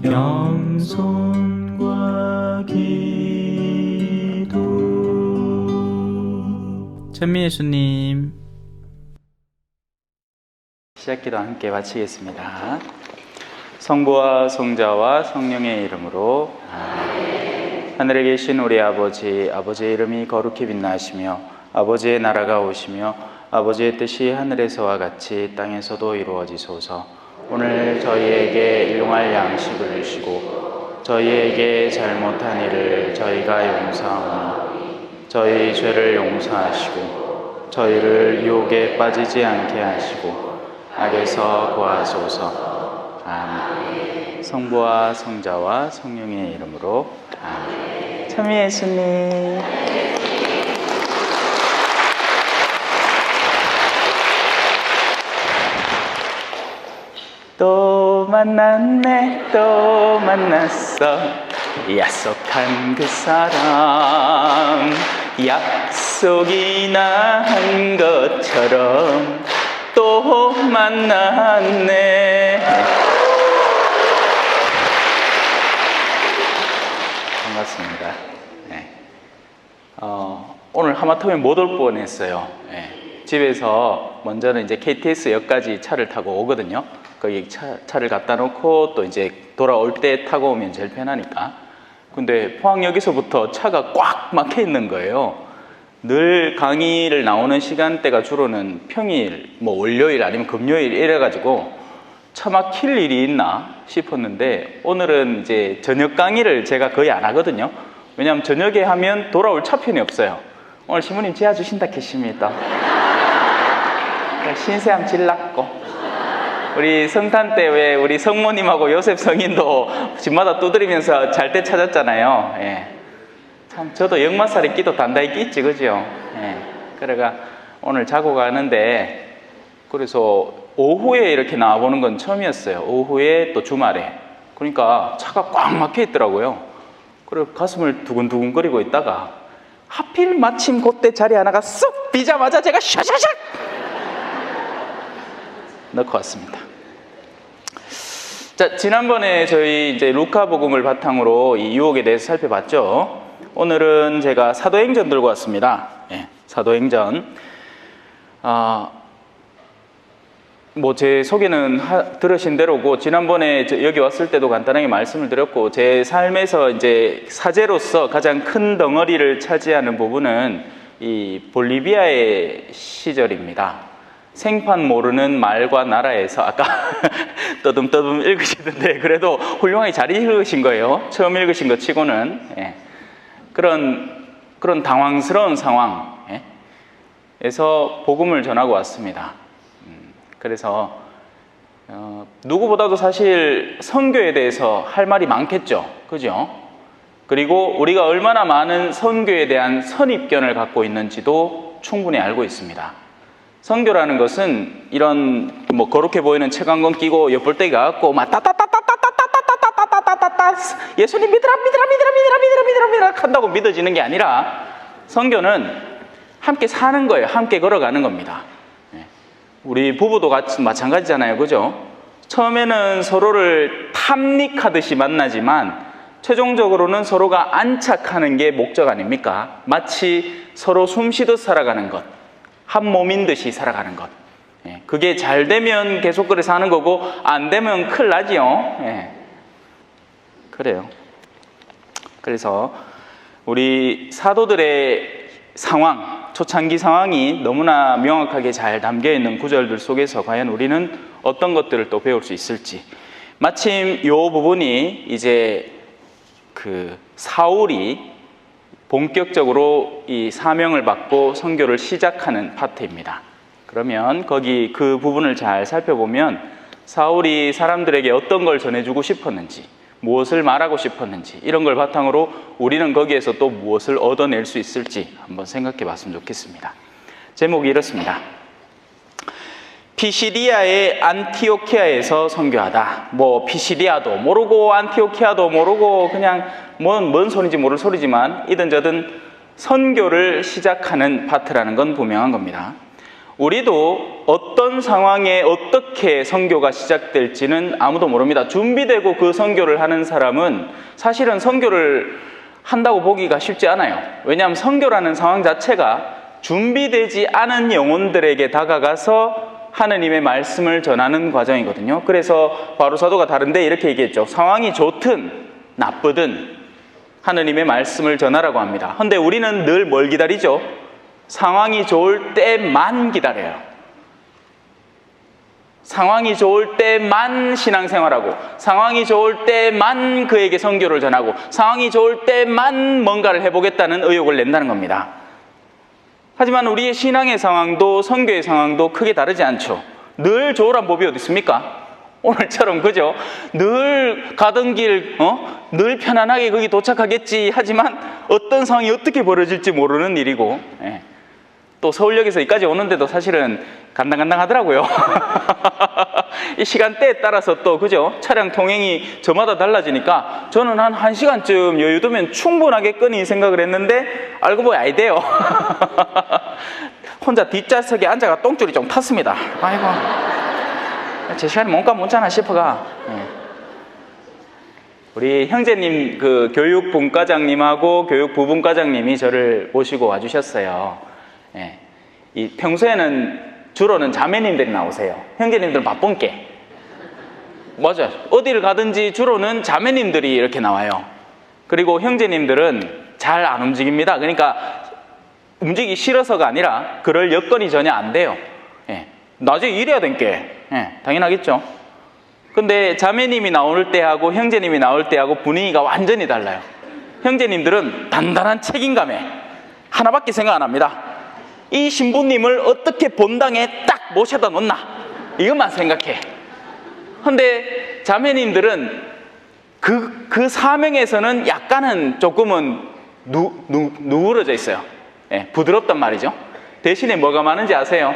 겸손과 기도. 천미예수님 시작기도 함께 마치겠습니다. 성부와 성자와 성령의 이름으로 아멘. 하늘에 계신 우리 아버지, 아버지의 이름이 거룩히 빛나시며 아버지의 나라가 오시며 아버지의 뜻이 하늘에서와 같이 땅에서도 이루어지소서. 오늘 저희에게 일용할 양식을 주시고 저희에게 잘못한 일을 저희가 용서하오니 저희 죄를 용서하시고 저희를 유혹에 빠지지 않게 하시고 악에서 구하소서. 아멘. 성부와 성자와 성령의 이름으로 아멘. 참미 예수님 또 만났네 또 만났어 약속한 그 사람 약속이나 한 것처럼 또 만났네. 반갑습니다. 네. 오늘 하마터면 못 올 뻔했어요. 네. 집에서 먼저는 이제 KTX역까지 차를 타고 오거든요. 거기 차를 갖다 놓고 또 이제 돌아올 때 타고 오면 제일 편하니까. 근데 포항역에서부터 차가 꽉 막혀 있는 거예요. 늘 강의를 나오는 시간대가 주로는 평일, 뭐 월요일 아니면 금요일 이래가지고 차 막힐 일이 있나 싶었는데 오늘은 이제 저녁 강의를 제가 거의 안 하거든요. 왜냐하면 저녁에 하면 돌아올 차편이 없어요. 오늘 신부님 지어주신다 캐십니다. 신세함 질났고 우리 성탄 때 왜 우리 성모님하고 요셉 성인도 집마다 두드리면서 잘 때 찾았잖아요. 예. 참 저도 역마살이 끼도 단단히 끼있지 그죠? 예. 그래가 오늘 자고 가는데 그래서 오후에 이렇게 나와보는 건 처음이었어요. 오후에 또 주말에. 그러니까 차가 꽉 막혀 있더라고요. 그리고 가슴을 두근두근거리고 있다가 하필 마침 그때 자리 하나가 쏙 비자마자 제가 샤샤샥 넣고 왔습니다. 자, 지난번에 저희 이제 루카복음을 바탕으로 이 유혹에 대해서 살펴봤죠. 오늘은 제가 사도행전 들고 왔습니다. 예, 사도행전. 뭐 제 소개는 들으신 대로고 지난번에 여기 왔을 때도 간단하게 말씀을 드렸고 제 삶에서 이제 사제로서 가장 큰 덩어리를 차지하는 부분은 이 볼리비아의 시절입니다. 생판 모르는 말과 나라에서 아까 떠듬떠듬 읽으시던데 그래도 훌륭하게 잘 읽으신 거예요. 처음 읽으신 것 치고는. 예. 그런 당황스러운 상황에서 복음을 전하고 왔습니다. 그래서 누구보다도 사실 선교에 대해서 할 말이 많겠죠. 그죠? 그리고 우리가 얼마나 많은 선교에 대한 선입견을 갖고 있는지도 충분히 알고 있습니다. 선교라는 것은 이런 뭐 거룩해 보이는 채광건 끼고 옆볼때기 갖고 막 따따따따따따따따따따따따따따 예수님 믿으라 한다고 믿어지는 게 아니라 선교는 함께 사는 거예요. 함께 걸어가는 겁니다. 우리 부부도 같이 마찬가지잖아요. 그죠? 처음에는 서로를 탐닉하듯이 만나지만 최종적으로는 서로가 안착하는 게 목적 아닙니까? 마치 서로 숨쉬듯 살아가는 것. 한 몸인 듯이 살아가는 것. 그게 잘 되면 계속 그래 사는 거고 안 되면 큰일 나지요. 그래요. 그래서 우리 사도들의 상황, 초창기 상황이 너무나 명확하게 잘 담겨있는 구절들 속에서 과연 우리는 어떤 것들을 또 배울 수 있을지. 마침 이 부분이 이제 그 사울이 본격적으로 이 사명을 받고 선교를 시작하는 파트입니다. 그러면 거기 그 부분을 잘 살펴보면 사울이 사람들에게 어떤 걸 전해주고 싶었는지, 무엇을 말하고 싶었는지 이런 걸 바탕으로 우리는 거기에서 또 무엇을 얻어낼 수 있을지 한번 생각해 봤으면 좋겠습니다. 제목이 이렇습니다. 피시디아의 안티오키아에서 선교하다. 뭐 피시디아도 모르고 안티오키아도 모르고 그냥 뭔 소리인지 모를 소리지만 이든저든 선교를 시작하는 파트라는 건 분명한 겁니다. 우리도 어떤 상황에 어떻게 선교가 시작될지는 아무도 모릅니다. 준비되고 그 선교를 하는 사람은 사실은 선교를 한다고 보기가 쉽지 않아요. 왜냐하면 선교라는 상황 자체가 준비되지 않은 영혼들에게 다가가서 하느님의 말씀을 전하는 과정이거든요. 그래서 바울 사도가 다른데 이렇게 얘기했죠. 상황이 좋든 나쁘든 하느님의 말씀을 전하라고 합니다. 그런데 우리는 늘 뭘 기다리죠? 상황이 좋을 때만 기다려요. 상황이 좋을 때만 신앙생활하고, 상황이 좋을 때만 그에게 선교를 전하고, 상황이 좋을 때만 뭔가를 해보겠다는 의욕을 낸다는 겁니다. 하지만 우리의 신앙의 상황도 선교의 상황도 크게 다르지 않죠. 늘 좋으란 법이 어디 있습니까? 오늘처럼, 그죠? 늘 가던 길, 늘 편안하게 거기 도착하겠지 하지만 어떤 상황이 어떻게 벌어질지 모르는 일이고, 또 서울역에서 여기까지 오는데도 사실은 간당간당하더라고요. 이 시간대에 따라서 또, 그죠? 차량 통행이 저마다 달라지니까 저는 한 1시간쯤 여유 두면 충분하겠거니 생각을 했는데 알고 보니 아니대요. 혼자 뒷좌석에 앉아가 똥줄이 좀 탔습니다. 아이고, 제 시간에 뭔가 못잖아 싶어가. 우리 형제님 그 교육분과장님하고 교육부분과장님이 저를 모시고 와주셨어요. 이 평소에는 주로는 자매님들이 나오세요. 형제님들은 바쁜 게. 맞아요. 어디를 가든지 주로는 자매님들이 이렇게 나와요. 그리고 형제님들은 잘 안 움직입니다. 그러니까 움직이기 싫어서가 아니라 그럴 여건이 전혀 안 돼요. 나중에 일해야 된 게 당연하겠죠. 근데 자매님이 나올 때하고 형제님이 나올 때하고 분위기가 완전히 달라요. 형제님들은 단단한 책임감에 하나밖에 생각 안 합니다. 이 신부님을 어떻게 본당에 딱 모셔다 놓나, 이것만 생각해. 근데 자매님들은 그 사명에서는 약간은 조금은 누그러져 있어요. 부드럽단 말이죠. 대신에 뭐가 많은지 아세요?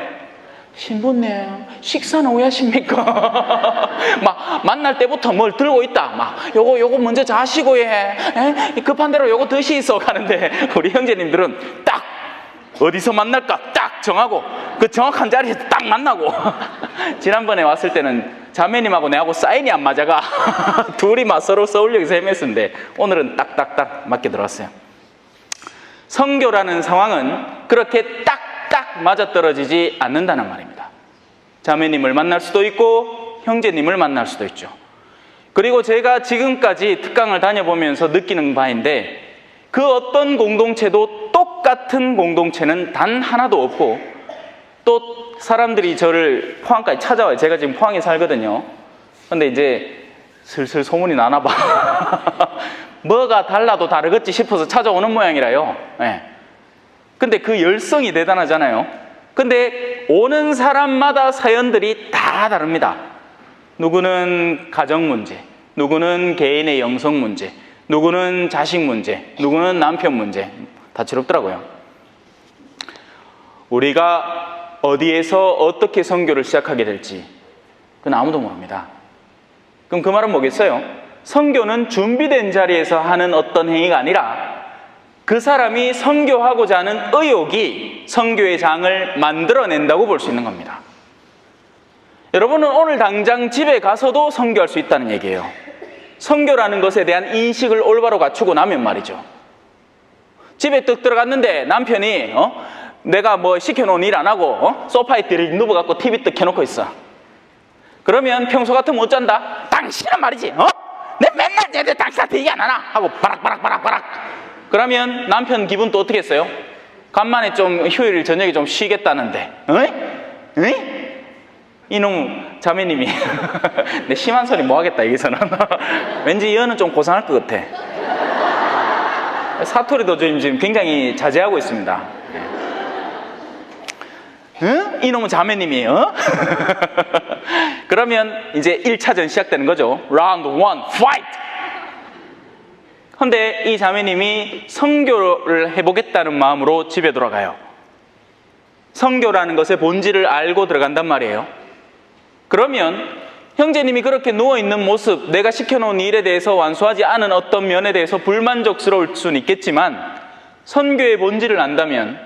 신부님, 식사는 왜 하십니까? 막 만날 때부터 뭘 들고 있다. 막 요거 먼저 자시고 급한 대로 요거 드시소 하는데, 우리 형제님들은 딱 어디서 만날까 딱 정하고 그 정확한 자리에서 딱 만나고. 지난번에 왔을 때는 자매님하고 내하고 사인이 안 맞아가 둘이 막 서로 서울역에서 헤맸는데 오늘은 딱딱딱 맞게 들어왔어요. 선교라는 상황은 그렇게 딱딱 맞아떨어지지 않는다는 말입니다. 자매님을 만날 수도 있고 형제님을 만날 수도 있죠. 그리고 제가 지금까지 특강을 다녀보면서 느끼는 바인데, 그 어떤 공동체도 똑같은 공동체는 단 하나도 없고, 또 사람들이 저를 포항까지 찾아와요. 제가 지금 포항에 살거든요. 근데 이제 슬슬 소문이 나나 봐. 뭐가 달라도 다르겠지 싶어서 찾아오는 모양이라요. 근데 그 열성이 대단하잖아요. 근데 오는 사람마다 사연들이 다 다릅니다. 누구는 가정 문제, 누구는 개인의 영성 문제, 누구는 자식 문제, 누구는 남편 문제. 다채롭더라고요. 우리가 어디에서 어떻게 선교를 시작하게 될지 그건 아무도 모릅니다. 그럼 그 말은 뭐겠어요? 선교는 준비된 자리에서 하는 어떤 행위가 아니라 그 사람이 선교하고자 하는 의욕이 선교의 장을 만들어낸다고 볼 수 있는 겁니다. 여러분은 오늘 당장 집에 가서도 선교할 수 있다는 얘기예요. 선교라는 것에 대한 인식을 올바로 갖추고 나면 말이죠. 집에 뜩 들어갔는데 남편이 내가 뭐 시켜놓은 일 안 하고 소파에 드릭 누워갖고 TV 뜩 켜놓고 있어. 그러면 평소 같으면 못 잔다? 당신은 말이지, 내 맨날 쟤들 당신한테 얘기 안 하나? 하고 바락바락. 그러면 남편 기분 또 어떻게 했어요? 간만에 좀 휴일 저녁에 좀 쉬겠다는데, 이놈 자매님이 내 심한 소리 뭐 하겠다 여기서는. 왠지 이 여는 좀 고상할 것 같아. 사투리도 지금 굉장히 자제하고 있습니다. 이놈은 자매님이 그러면 이제 1차전 시작되는 거죠. 라운드 1 파이트. 근데 이 자매님이 선교를 해보겠다는 마음으로 집에 돌아가요. 선교라는 것의 본질을 알고 들어간단 말이에요. 그러면 형제님이 그렇게 누워있는 모습, 내가 시켜놓은 일에 대해서 완수하지 않은 어떤 면에 대해서 불만족스러울 수는 있겠지만 선교의 본질을 안다면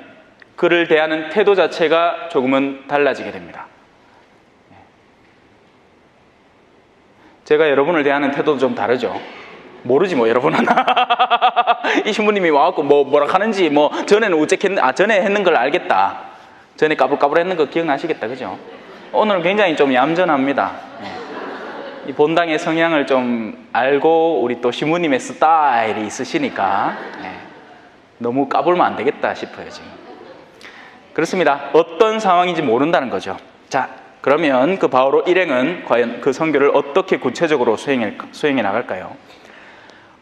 그를 대하는 태도 자체가 조금은 달라지게 됩니다. 제가 여러분을 대하는 태도도 좀 다르죠. 모르지 뭐 여러분은. 이 신부님이 와갖고 뭐라 하는지 전에는 전에 했는 걸 알겠다. 전에 까불까불 했는 거 기억나시겠다, 그죠? 오늘 굉장히 좀 얌전합니다. 이 본당의 성향을 좀 알고 우리 또 신부님의 스타일이 있으시니까 너무 까불면 안 되겠다 싶어요 지금. 그렇습니다. 어떤 상황인지 모른다는 거죠. 자, 그러면 그 바오로 일행은 과연 그 선교를 어떻게 구체적으로 수행해 나갈까요?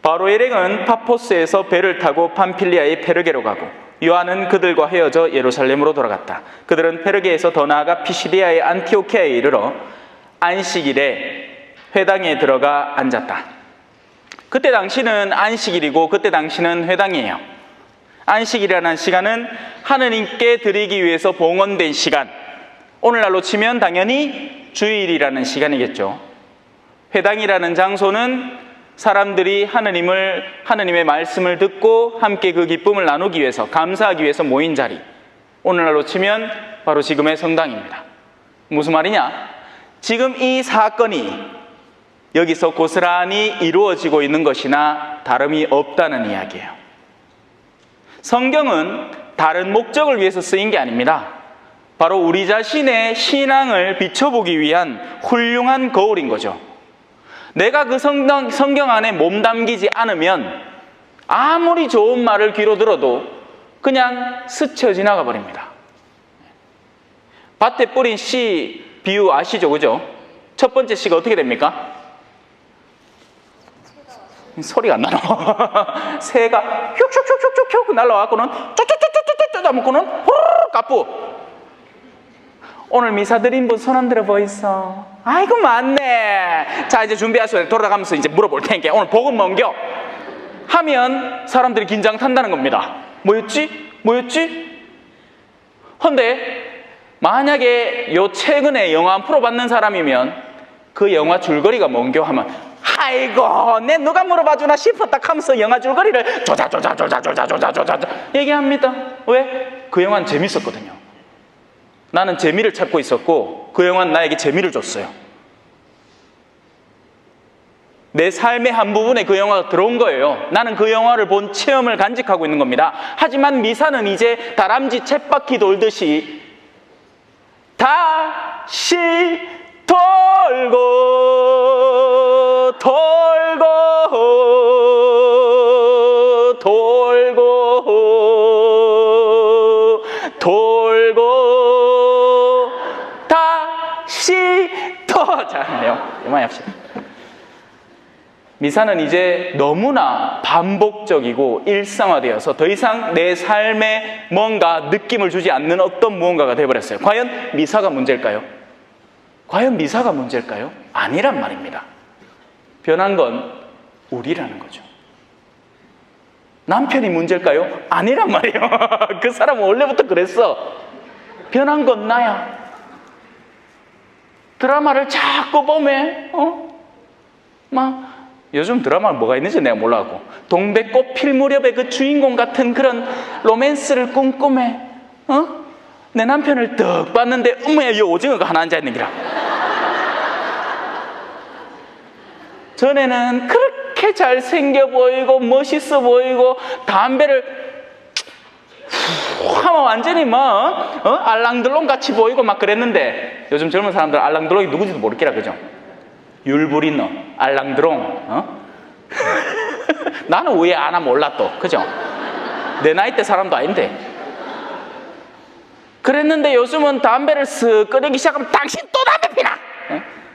바오로 일행은 파포스에서 배를 타고 팜필리아의 페르게로 가고, 요한은 그들과 헤어져 예루살렘으로 돌아갔다. 그들은 페르게에서 더 나아가 피시디아의 안티오키아에 이르러 안식일에 회당에 들어가 앉았다. 그때 당시는 안식일이고 그때 당시는 회당이에요. 안식일이라는 시간은 하느님께 드리기 위해서 봉헌된 시간, 오늘날로 치면 당연히 주일이라는 시간이겠죠. 회당이라는 장소는 사람들이 하느님의 말씀을 듣고 함께 그 기쁨을 나누기 위해서, 감사하기 위해서 모인 자리, 오늘날로 치면 바로 지금의 성당입니다. 무슨 말이냐? 지금 이 사건이 여기서 고스란히 이루어지고 있는 것이나 다름이 없다는 이야기예요. 성경은 다른 목적을 위해서 쓰인 게 아닙니다. 바로 우리 자신의 신앙을 비춰보기 위한 훌륭한 거울인 거죠. 내가 그 성경 안에 몸담기지 않으면 아무리 좋은 말을 귀로 들어도 그냥 스쳐 지나가 버립니다. 밭에 뿌린 씨 비유 아시죠? 그죠? 첫 번째 씨가 어떻게 됩니까? 소리가 안 나나? 새가 휙휙휙휙휙 날라와갖고는 쪼쪼쪼쪼쪼쪼 잡고는 호르르 까뿌. 오늘 미사 드린 분 손 안 들어 보이소? 아이고 맞네. 자, 이제 준비하시고 돌아가면서 이제 물어볼 테니까 오늘 복음 뭔겨? 하면 사람들이 긴장 탄다는 겁니다. 뭐였지? 헌데 만약에 요 최근에 영화 한 프로 받는 사람이면 그 영화 줄거리가 뭔겨 하면, 아이고 내 누가 물어봐 주나 싶었다 하면서 영화 줄거리를 조자 얘기합니다. 왜? 그 영화는 재밌었거든요. 나는 재미를 찾고 있었고 그 영화는 나에게 재미를 줬어요. 내 삶의 한 부분에 그 영화가 들어온 거예요. 나는 그 영화를 본 체험을 간직하고 있는 겁니다. 하지만 미사는 이제 다람쥐 쳇바퀴 돌듯이 다시 돌고 다시 자, 이만 합시다. 미사는 이제 너무나 반복적이고 일상화되어서 더 이상 내 삶에 뭔가 느낌을 주지 않는 어떤 무언가가 되어버렸어요. 과연 미사가 문제일까요? 아니란 말입니다. 변한 건 우리라는 거죠. 남편이 문제일까요? 아니란 말이에요. 그 사람은 원래부터 그랬어. 변한 건 나야. 드라마를 자꾸 보면 요즘 드라마는 뭐가 있는지 내가 몰라갖고 동백꽃 필 무렵에 그 주인공 같은 그런 로맨스를 꿈꾸매 내 남편을 떡 봤는데 어머야 이 오징어가 하나 앉아있는 기라. 전에는 그렇게 잘생겨 보이고 멋있어 보이고 담배를 하면 완전히 알랑들롱 같이 보이고 막 그랬는데 요즘 젊은 사람들 알랑들롱이 누구지도 모르겠라, 그죠? 율브리너, 알랑드롱, 나는 왜 아나 몰라 또, 그죠? 내 나이 때 사람도 아닌데. 그랬는데 요즘은 담배를 쓱 꺼내기 시작하면 당신 또 담배 피나?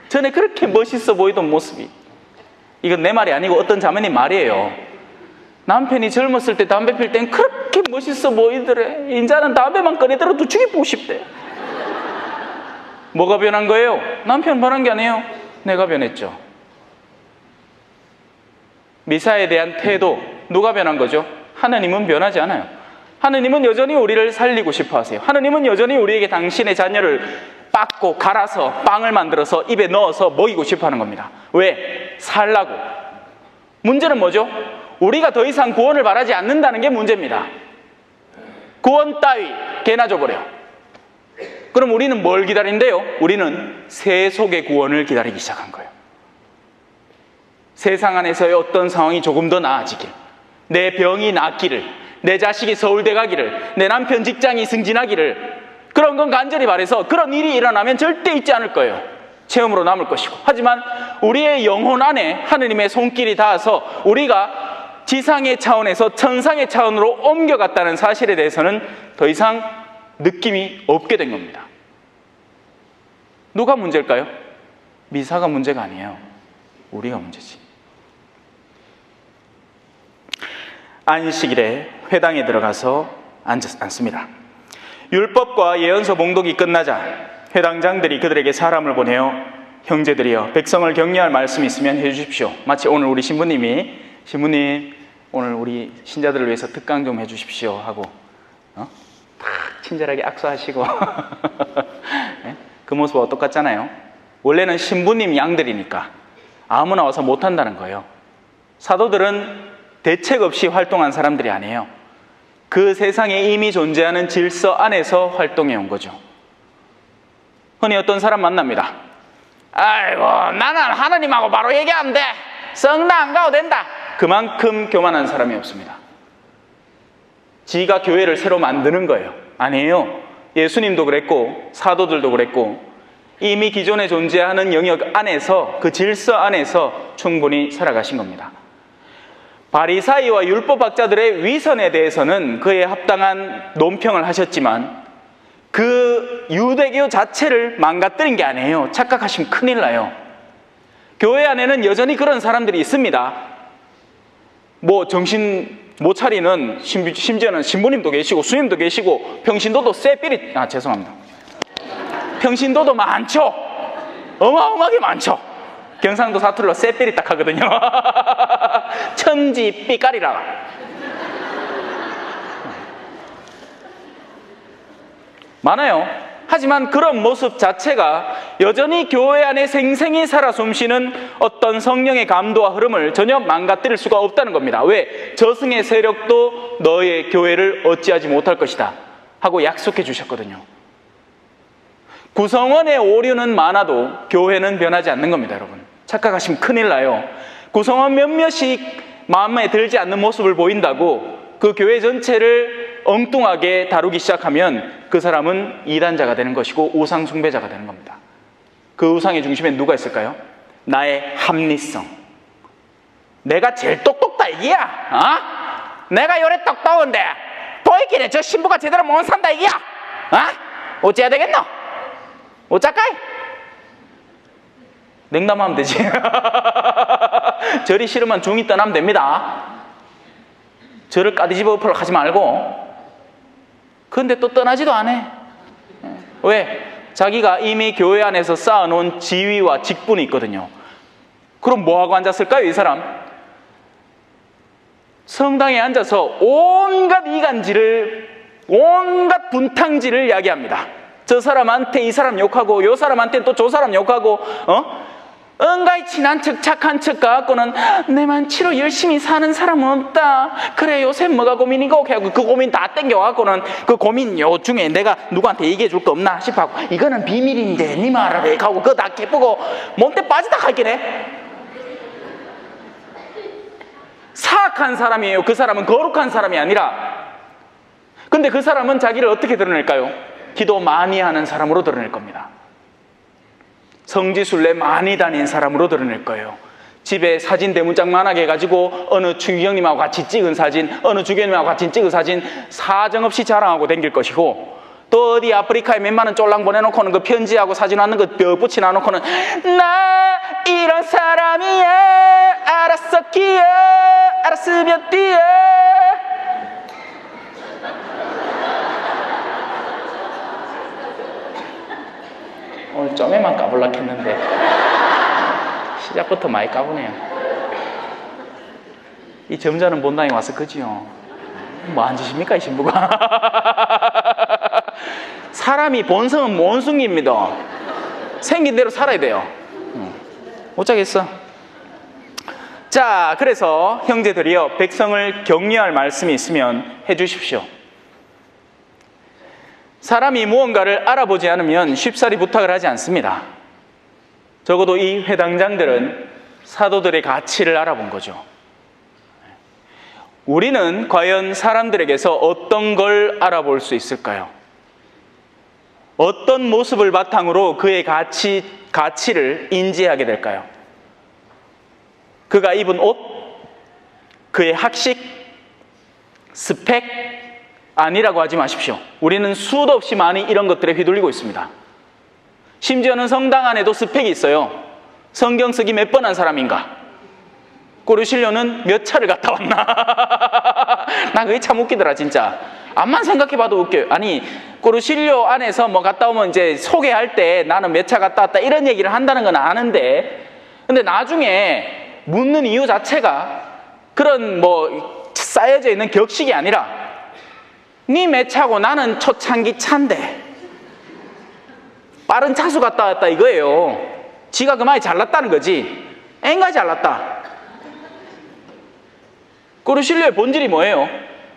전에 그렇게 멋있어 보이던 모습이, 이건 내 말이 아니고 어떤 자매님 말이에요. 남편이 젊었을 때 담배 필 땐 그렇게 멋있어 보이더래. 인자는 담배만 꺼내들어도 죽이고 싶대. 뭐가 변한 거예요? 남편 변한 게 아니에요. 내가 변했죠. 미사에 대한 태도, 누가 변한 거죠? 하나님은 변하지 않아요. 하나님은 여전히 우리를 살리고 싶어 하세요. 하나님은 여전히 우리에게 당신의 자녀를 빻고 갈아서 빵을 만들어서 입에 넣어서 먹이고 싶어 하는 겁니다. 왜? 살라고. 문제는 뭐죠? 우리가 더 이상 구원을 바라지 않는다는 게 문제입니다. 구원 따위 개나 줘버려. 그럼 우리는 뭘 기다린대요? 우리는 세속의 구원을 기다리기 시작한 거예요. 세상 안에서의 어떤 상황이 조금 더 나아지길, 내 병이 낫기를, 내 자식이 서울대 가기를, 내 남편 직장이 승진하기를, 그런 건 간절히 바라서 그런 일이 일어나면 절대 잊지 않을 거예요. 체험으로 남을 것이고. 하지만 우리의 영혼 안에 하느님의 손길이 닿아서 우리가 지상의 차원에서 천상의 차원으로 옮겨갔다는 사실에 대해서는 더 이상 느낌이 없게 된 겁니다. 누가 문제일까요? 미사가 문제가 아니에요. 우리가 문제지. 안식일에 회당에 들어가서 앉습니다. 율법과 예언서 봉독이 끝나자 회당장들이 그들에게 사람을 보내어 형제들이여 백성을 격려할 말씀이 있으면 해주십시오. 마치 오늘 우리 신부님 오늘 우리 신자들을 위해서 특강 좀 해주십시오 하고 다 친절하게 악수하시고 네? 그 모습과 똑같잖아요. 원래는 신부님 양들이니까 아무나 와서 못한다는 거예요. 사도들은 대책 없이 활동한 사람들이 아니에요. 그 세상에 이미 존재하는 질서 안에서 활동해 온 거죠. 흔히 어떤 사람 만납니다. 아이고, 나는 하나님하고 바로 얘기하면 돼. 성당 안 가도 된다. 그만큼 교만한 사람이 없습니다. 지가 교회를 새로 만드는 거예요. 아니에요. 예수님도 그랬고 사도들도 그랬고 이미 기존에 존재하는 영역 안에서, 그 질서 안에서 충분히 살아가신 겁니다. 바리사이와 율법학자들의 위선에 대해서는 그에 합당한 논평을 하셨지만 그 유대교 자체를 망가뜨린 게 아니에요. 착각하시면 큰일 나요. 교회 안에는 여전히 그런 사람들이 있습니다. 뭐 정신 못 차리는, 심지어는 신부님도 계시고 수님도 계시고 평신도도 쎄삐리, 죄송합니다. 평신도도 많죠. 어마어마하게 많죠. 경상도 사투리로 쎄삐리 딱 하거든요. 천지 삐까리라. 많아요. 하지만 그런 모습 자체가 여전히 교회 안에 생생히 살아 숨쉬는 어떤 성령의 감도와 흐름을 전혀 망가뜨릴 수가 없다는 겁니다. 왜? 저승의 세력도 너의 교회를 어찌하지 못할 것이다 하고 약속해 주셨거든요. 구성원의 오류는 많아도 교회는 변하지 않는 겁니다, 여러분. 착각하시면 큰일 나요. 구성원 몇몇이 마음에 들지 않는 모습을 보인다고 그 교회 전체를 엉뚱하게 다루기 시작하면 그 사람은 이단자가 되는 것이고 우상 숭배자가 되는 겁니다. 그 우상의 중심에 누가 있을까요? 나의 합리성. 내가 제일 똑똑다 이기야. 내가 요래 똑똑한데 보이길래 저 신부가 제대로 못 산다 이기야. 어째야 되겠노? 어쩔까이? 냉담하면 되지. 절이 싫으면 중이 떠나면 됩니다. 절을 까디집어 엎으려 하지 말고. 그런데 또 떠나지도 않아. 왜? 자기가 이미 교회 안에서 쌓아놓은 지위와 직분이 있거든요. 그럼 뭐하고 앉았을까요, 이 사람? 성당에 앉아서 온갖 이간질을, 온갖 분탕질을 이야기합니다. 저 사람한테 이 사람 욕하고 요 사람한테 또 저 사람 욕하고 은가히 친한 척 착한 척 가갖고는 내만 치로 열심히 사는 사람은 없다. 그래 요새 뭐가 고민이고 하고 그 고민 다 땡겨갖고는 그 고민 요 중에 내가 누구한테 얘기해 줄 거 없나 싶어갖고 이거는 비밀인데 니만 알아래 하고 그거 다 깨쁘고 몸때 빠지다 갈긴 해. 사악한 사람이에요. 그 사람은 거룩한 사람이 아니라. 근데 그 사람은 자기를 어떻게 드러낼까요? 기도 많이 하는 사람으로 드러낼 겁니다. 성지순례 많이 다닌 사람으로 드러낼 거예요. 집에 사진 대문짝만하게 해가지고 어느 추기경님하고 같이 찍은 사진, 어느 주교님하고 같이 찍은 사진 사정없이 자랑하고 다닐 것이고, 또 어디 아프리카에 몇만원 쫄랑 보내놓고는 그 편지하고 사진 왔는 거 뼈 붙여놔놓고는 나 이런 사람이야 알았었기야 알았으면 뛰어. 오늘 점에만 까불락 했는데 시작부터 많이 까부네요. 이 점자는 본당에 와서 그지요. 뭐 안 주십니까 이 신부가. 사람이 본성은 몬숭이입니다. 생긴 대로 살아야 돼요. 못 자겠어. 자, 그래서 형제들이여 백성을 격려할 말씀이 있으면 해주십시오. 사람이 무언가를 알아보지 않으면 쉽사리 부탁을 하지 않습니다. 적어도 이 회당장들은 사도들의 가치를 알아본 거죠. 우리는 과연 사람들에게서 어떤 걸 알아볼 수 있을까요? 어떤 모습을 바탕으로 그의 가치를 인지하게 될까요? 그가 입은 옷, 그의 학식, 스펙 아니라고 하지 마십시오. 우리는 수도 없이 많이 이런 것들에 휘둘리고 있습니다. 심지어는 성당 안에도 스펙이 있어요. 성경 쓰기 몇 번 한 사람인가? 꼬르실료는 몇 차를 갔다 왔나? 나 그게 참 웃기더라 진짜. 암만 생각해봐도 웃겨요. 아니 꼬르실료 안에서 뭐 갔다 오면 이제 소개할 때 나는 몇 차 갔다 왔다 이런 얘기를 한다는 건 아는데, 근데 나중에 묻는 이유 자체가 그런 뭐 쌓여져 있는 격식이 아니라 니 몇 차고 나는 초창기 차인데 빠른 차수 갔다 왔다 이거예요. 지가 그만이 잘났다는 거지. 엥가 잘났다. 꼬르실료의 본질이 뭐예요?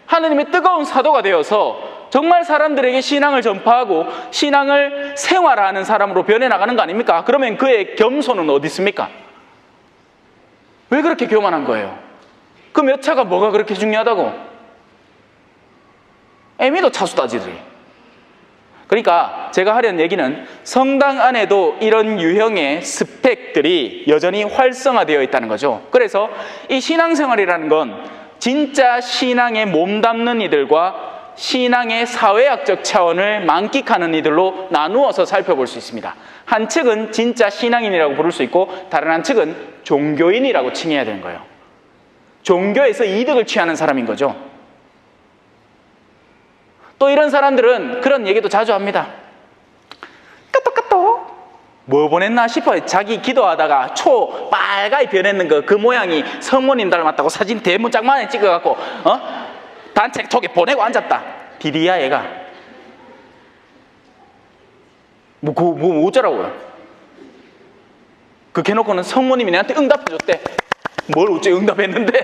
하느님의 뜨거운 사도가 되어서 정말 사람들에게 신앙을 전파하고 신앙을 생활하는 사람으로 변해나가는 거 아닙니까? 그러면 그의 겸손은 어디 있습니까? 왜 그렇게 교만한 거예요? 그 몇 차가 뭐가 그렇게 중요하다고? 애미도 차수다지들이. 그러니까 제가 하려는 얘기는 성당 안에도 이런 유형의 스펙들이 여전히 활성화되어 있다는 거죠. 그래서 이 신앙생활이라는 건 진짜 신앙에 몸담는 이들과 신앙의 사회학적 차원을 만끽하는 이들로 나누어서 살펴볼 수 있습니다. 한 측은 진짜 신앙인이라고 부를 수 있고 다른 한 측은 종교인이라고 칭해야 되는 거예요. 종교에서 이득을 취하는 사람인 거죠. 또 이런 사람들은 그런 얘기도 자주 합니다. 까똑까똑 뭐 보냈나 싶어요. 자기 기도하다가 초 빨갛게 변했는 그 모양이 성모님 닮았다고 사진 대문짝만에 찍어갖고 단체 톡에 보내고 앉았다. 디디야 얘가. 뭐 어쩌라고요? 그렇게 해놓고는 성모님이 내한테 응답해줬대. 뭘 어째 응답했는데.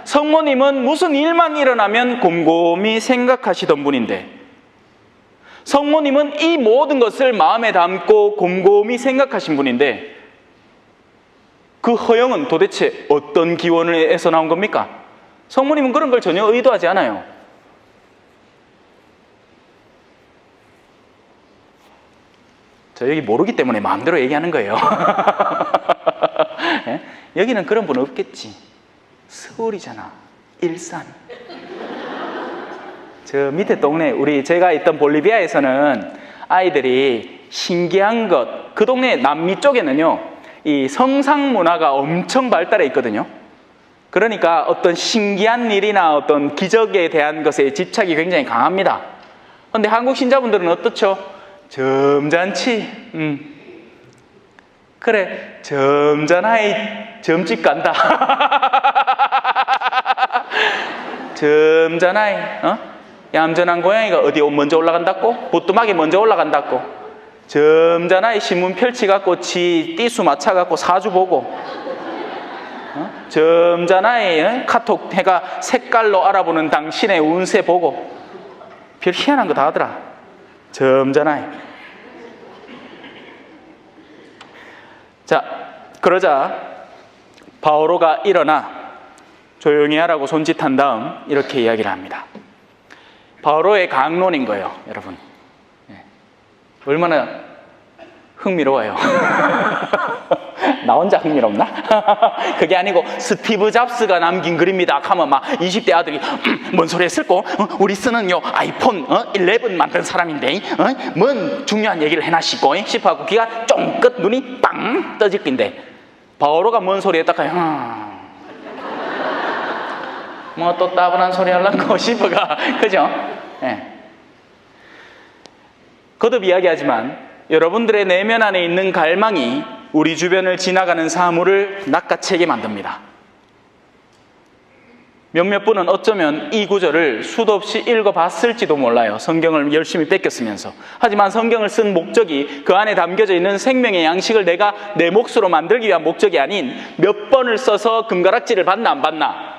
성모님은 무슨 일만 일어나면 곰곰이 생각하시던 분인데 성모님은 이 모든 것을 마음에 담고 곰곰이 생각하신 분인데 그 허영은 도대체 어떤 기원에서 나온 겁니까? 성모님은 그런 걸 전혀 의도하지 않아요. 저 여기 모르기 때문에 마음대로 얘기하는 거예요. 네? 여기는 그런 분 없겠지. 서울이잖아. 일산. 저 밑에 동네 제가 있던 볼리비아에서는 아이들이 신기한 것, 그 동네 남미 쪽에는요 이 성상 문화가 엄청 발달해 있거든요. 그러니까 어떤 신기한 일이나 어떤 기적에 대한 것에 집착이 굉장히 강합니다. 그런데 한국 신자분들은 어떻죠? 점잖지. 그래 점잖아이 점집 간다. 점잖아이 얌전한 고양이가 어디 먼저 올라간다고? 보뚜막에 먼저 올라간다고? 점잖아이 신문 펼치갖고 지 띠수 맞춰갖고 사주 보고 점잖아이 카톡 해가 색깔로 알아보는 당신의 운세 보고 별 희한한 거 다 하더라. 점잖아이. 자, 그러자 바오로가 일어나 조용히 하라고 손짓한 다음 이렇게 이야기를 합니다. 바오로의 강론인 거예요, 여러분. 얼마나 흥미로워요. 나 혼자 흥미롭나? 그게 아니고 스티브 잡스가 남긴 글입니다 하면 막 20대 아들이 뭔 소리 했을꼬? 우리 쓰는요 아이폰 11 만든 사람인데 뭔 중요한 얘기를 해놨시고 싶어갖고 귀가 쫑긋 눈이 빵 떠질 낀데 바오로가 뭔 소리 했다가 뭐 또 따분한 소리 하려고 싶어가 그죠? 네. 거듭 이야기하지만 여러분들의 내면 안에 있는 갈망이 우리 주변을 지나가는 사물을 낚아채게 만듭니다. 몇몇 분은 어쩌면 이 구절을 수도 없이 읽어봤을지도 몰라요. 성경을 열심히 뺏겼으면서. 하지만 성경을 쓴 목적이 그 안에 담겨져 있는 생명의 양식을 내가 내 몫으로 만들기 위한 목적이 아닌 몇 번을 써서 금가락지를 받나 안 받나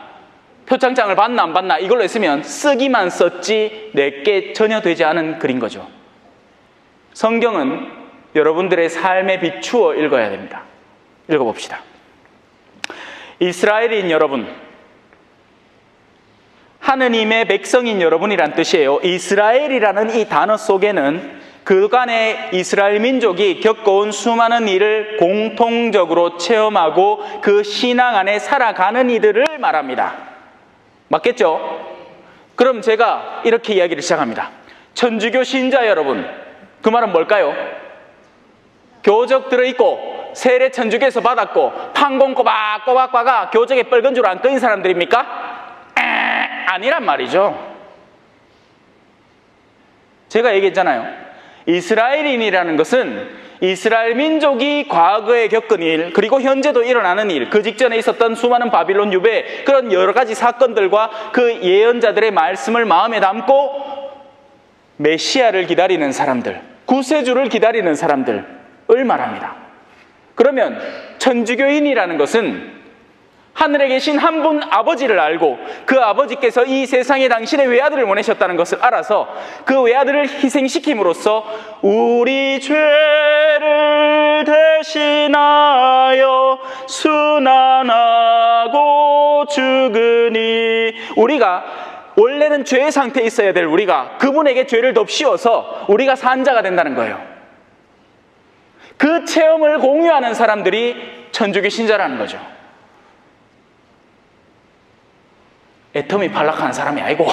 표창장을 받나 안 받나 이걸로 했으면 쓰기만 썼지 내게 전혀 되지 않은 글인 거죠. 성경은 여러분들의 삶에 비추어 읽어야 됩니다. 읽어봅시다. 이스라엘인 여러분, 하느님의 백성인 여러분이란 뜻이에요. 이스라엘이라는 이 단어 속에는 그간의 이스라엘 민족이 겪어온 수많은 일을 공통적으로 체험하고 그 신앙 안에 살아가는 이들을 말합니다. 맞겠죠? 그럼 제가 이렇게 이야기를 시작합니다. 천주교 신자 여러분, 그 말은 뭘까요? 교적 들어있고 세례 천주교에서 받았고 판공 꼬박꼬박 박아 교적에 뻘건 줄 안 끄인 사람들입니까? 아니란 말이죠. 제가 얘기했잖아요. 이스라엘인이라는 것은 이스라엘 민족이 과거에 겪은 일, 그리고 현재도 일어나는 일, 그 직전에 있었던 수많은 바빌론 유배, 그런 여러 가지 사건들과 그 예언자들의 말씀을 마음에 담고 메시아를 기다리는 사람들, 구세주를 기다리는 사람들을 말합니다. 그러면 천주교인이라는 것은 하늘에 계신 한 분 아버지를 알고 그 아버지께서 이 세상에 당신의 외아들을 보내셨다는 것을 알아서 그 외아들을 희생시킴으로써 우리 죄를 대신하여 순환하고 죽으니, 우리가 원래는 죄의 상태에 있어야 될 우리가 그분에게 죄를 덮씌워서 우리가 산자가 된다는 거예요. 그 체험을 공유하는 사람들이 천주교 신자라는 거죠. 애터미 발락하는 사람이 아니고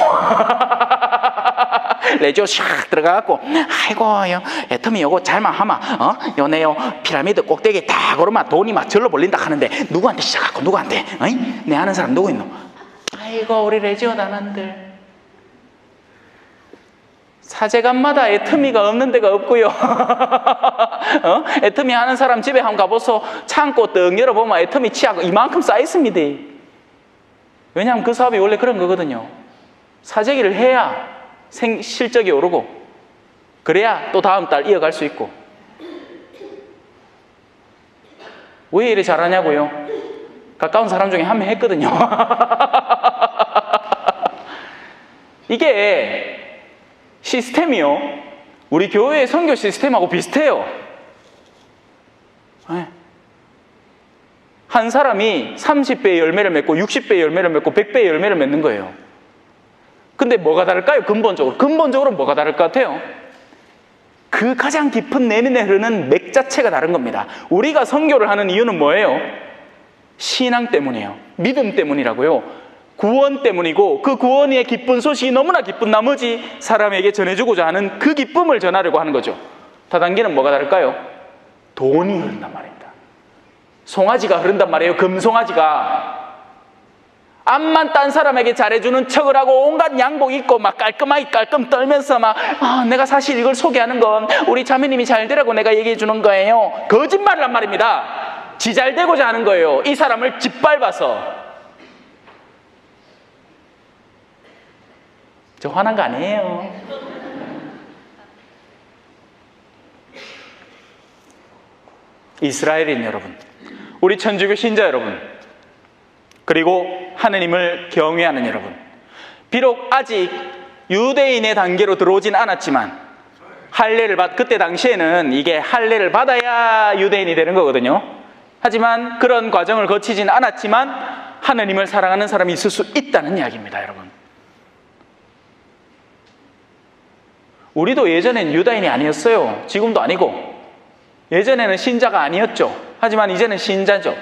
레지오 샥 들어가갖고 아이고 애터미 요거 잘만 하마 요네요 피라미드 꼭대기에 다 걸으면 돈이 막 절로 벌린다 하는데 누구한테 시작하고 누구한테 내 아는 사람 누구 있노? 아이고 우리 레지오 단원들 사제간마다 애터미가 없는 데가 없고요. 애터미 하는 사람 집에 한번 가보소. 창고 떡 열어보면 애터미 치약 이만큼 쌓여있습니다. 왜냐하면 그 사업이 원래 그런 거거든요. 사재기를 해야 실적이 오르고 그래야 또 다음 달 이어갈 수 있고. 왜 이래 잘하냐고요? 가까운 사람 중에 한 명 했거든요. 이게 시스템이요, 우리 교회의 선교 시스템하고 비슷해요. 한 사람이 30배의 열매를 맺고 60배의 열매를 맺고 100배의 열매를 맺는 거예요. 근데 뭐가 다를까요? 근본적으로 뭐가 다를 것 같아요? 그 가장 깊은 내면에 흐르는 맥 자체가 다른 겁니다. 우리가 선교를 하는 이유는 뭐예요? 신앙 때문이에요. 믿음 때문이라고요. 구원 때문이고, 그 구원의 기쁜 소식이 너무나 기쁜 나머지 사람에게 전해주고자 하는 그 기쁨을 전하려고 하는 거죠. 다단계는 뭐가 다를까요? 돈이 흐른단 말입니다. 송아지가 흐른단 말이에요. 금송아지가. 앞만 딴 사람에게 잘해주는 척을 하고 온갖 양복 입고 막 깔끔하게 깔끔 떨면서 막 내가 사실 이걸 소개하는 건 우리 자매님이 잘 되라고 내가 얘기해 주는 거예요. 거짓말을 한 말입니다. 지 잘 되고자 하는 거예요. 이 사람을 짓밟아서. 저 화난 거 아니에요. 이스라엘인 여러분, 우리 천주교 신자 여러분, 그리고 하느님을 경외하는 여러분, 비록 아직 유대인의 단계로 들어오진 않았지만 할례를 그때 당시에는 이게 할례를 받아야 유대인이 되는 거거든요. 하지만 그런 과정을 거치진 않았지만 하느님을 사랑하는 사람이 있을 수 있다는 이야기입니다. 여러분, 우리도 예전엔 유다인이 아니었어요. 지금도 아니고. 예전에는 신자가 아니었죠. 하지만 이제는 신자죠.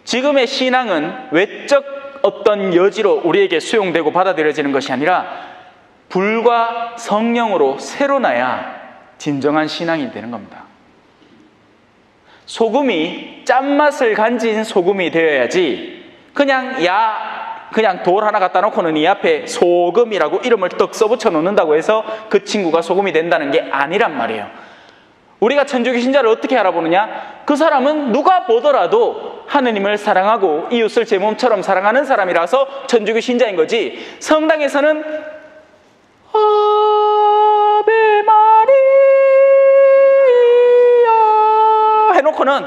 지금의 신앙은 외적 어떤 여지로 우리에게 수용되고 받아들여지는 것이 아니라 불과 성령으로 새로 나야 진정한 신앙이 되는 겁니다. 소금이 짠맛을 간진 소금이 되어야지 그냥 돌 하나 갖다 놓고는 이 앞에 소금이라고 이름을 떡 써붙여 놓는다고 해서 그 친구가 소금이 된다는 게 아니란 말이에요. 우리가 천주교 신자를 어떻게 알아보느냐? 그 사람은 누가 보더라도 하느님을 사랑하고 이웃을 제 몸처럼 사랑하는 사람이라서 천주교 신자인 거지, 성당에서는 아베 마리아 해놓고는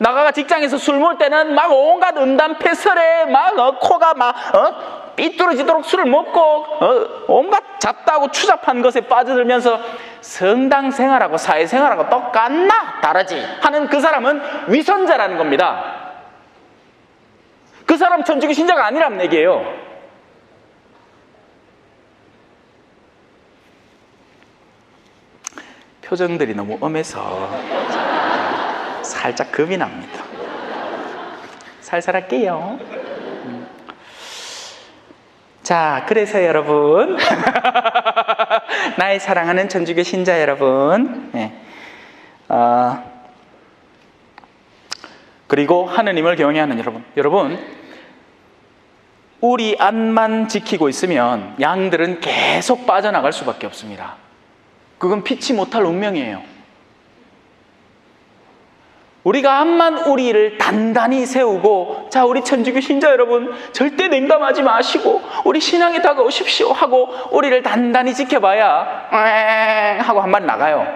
나가가 직장에서 술 먹을 때는 막 온갖 음담 패설에 막 코가 막 삐뚤어지도록 술을 먹고 온갖 잡다하고 추잡한 것에 빠져들면서 성당 생활하고 사회 생활하고 똑같나 다르지 하는 그 사람은 위선자라는 겁니다. 그 사람 천주교 신자가 아니라는 얘기예요. 표정들이 너무 엄해서 살짝 겁이 납니다. 살살 할게요. 자, 그래서 여러분 나의 사랑하는 천주교 신자 여러분, 그리고 하느님을 경외하는 여러분, 우리 안만 지키고 있으면 양들은 계속 빠져나갈 수밖에 없습니다. 그건 피치 못할 운명이에요. 우리가 암만 우리를 단단히 세우고, 자, 우리 천주교 신자 여러분 절대 냉담하지 마시고 우리 신앙에 다가오십시오 하고 우리를 단단히 지켜봐야 하고 한 번 나가요.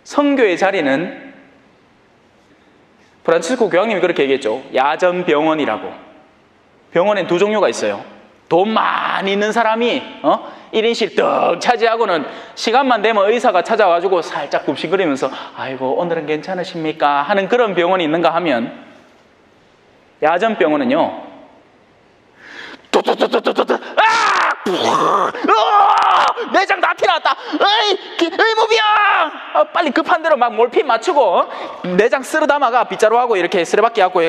선교의 자리는 프란치스코 교황님이 그렇게 얘기했죠. 야전병원이라고. 병원엔 두 종류가 있어요. 돈 많이 있는 사람이 1인실 떡 차지하고는 시간만 되면 의사가 찾아와가지고 살짝 굽신거리면서 아이고 오늘은 괜찮으십니까 하는 그런 병원이 있는가 하면, 야전병원은요 내장 다 튀어나왔다. 의무병! 빨리 급한 대로 막 몰핀 맞추고 내장 쓸어 담아가 빗자루 하고 이렇게 쓰레받기 하고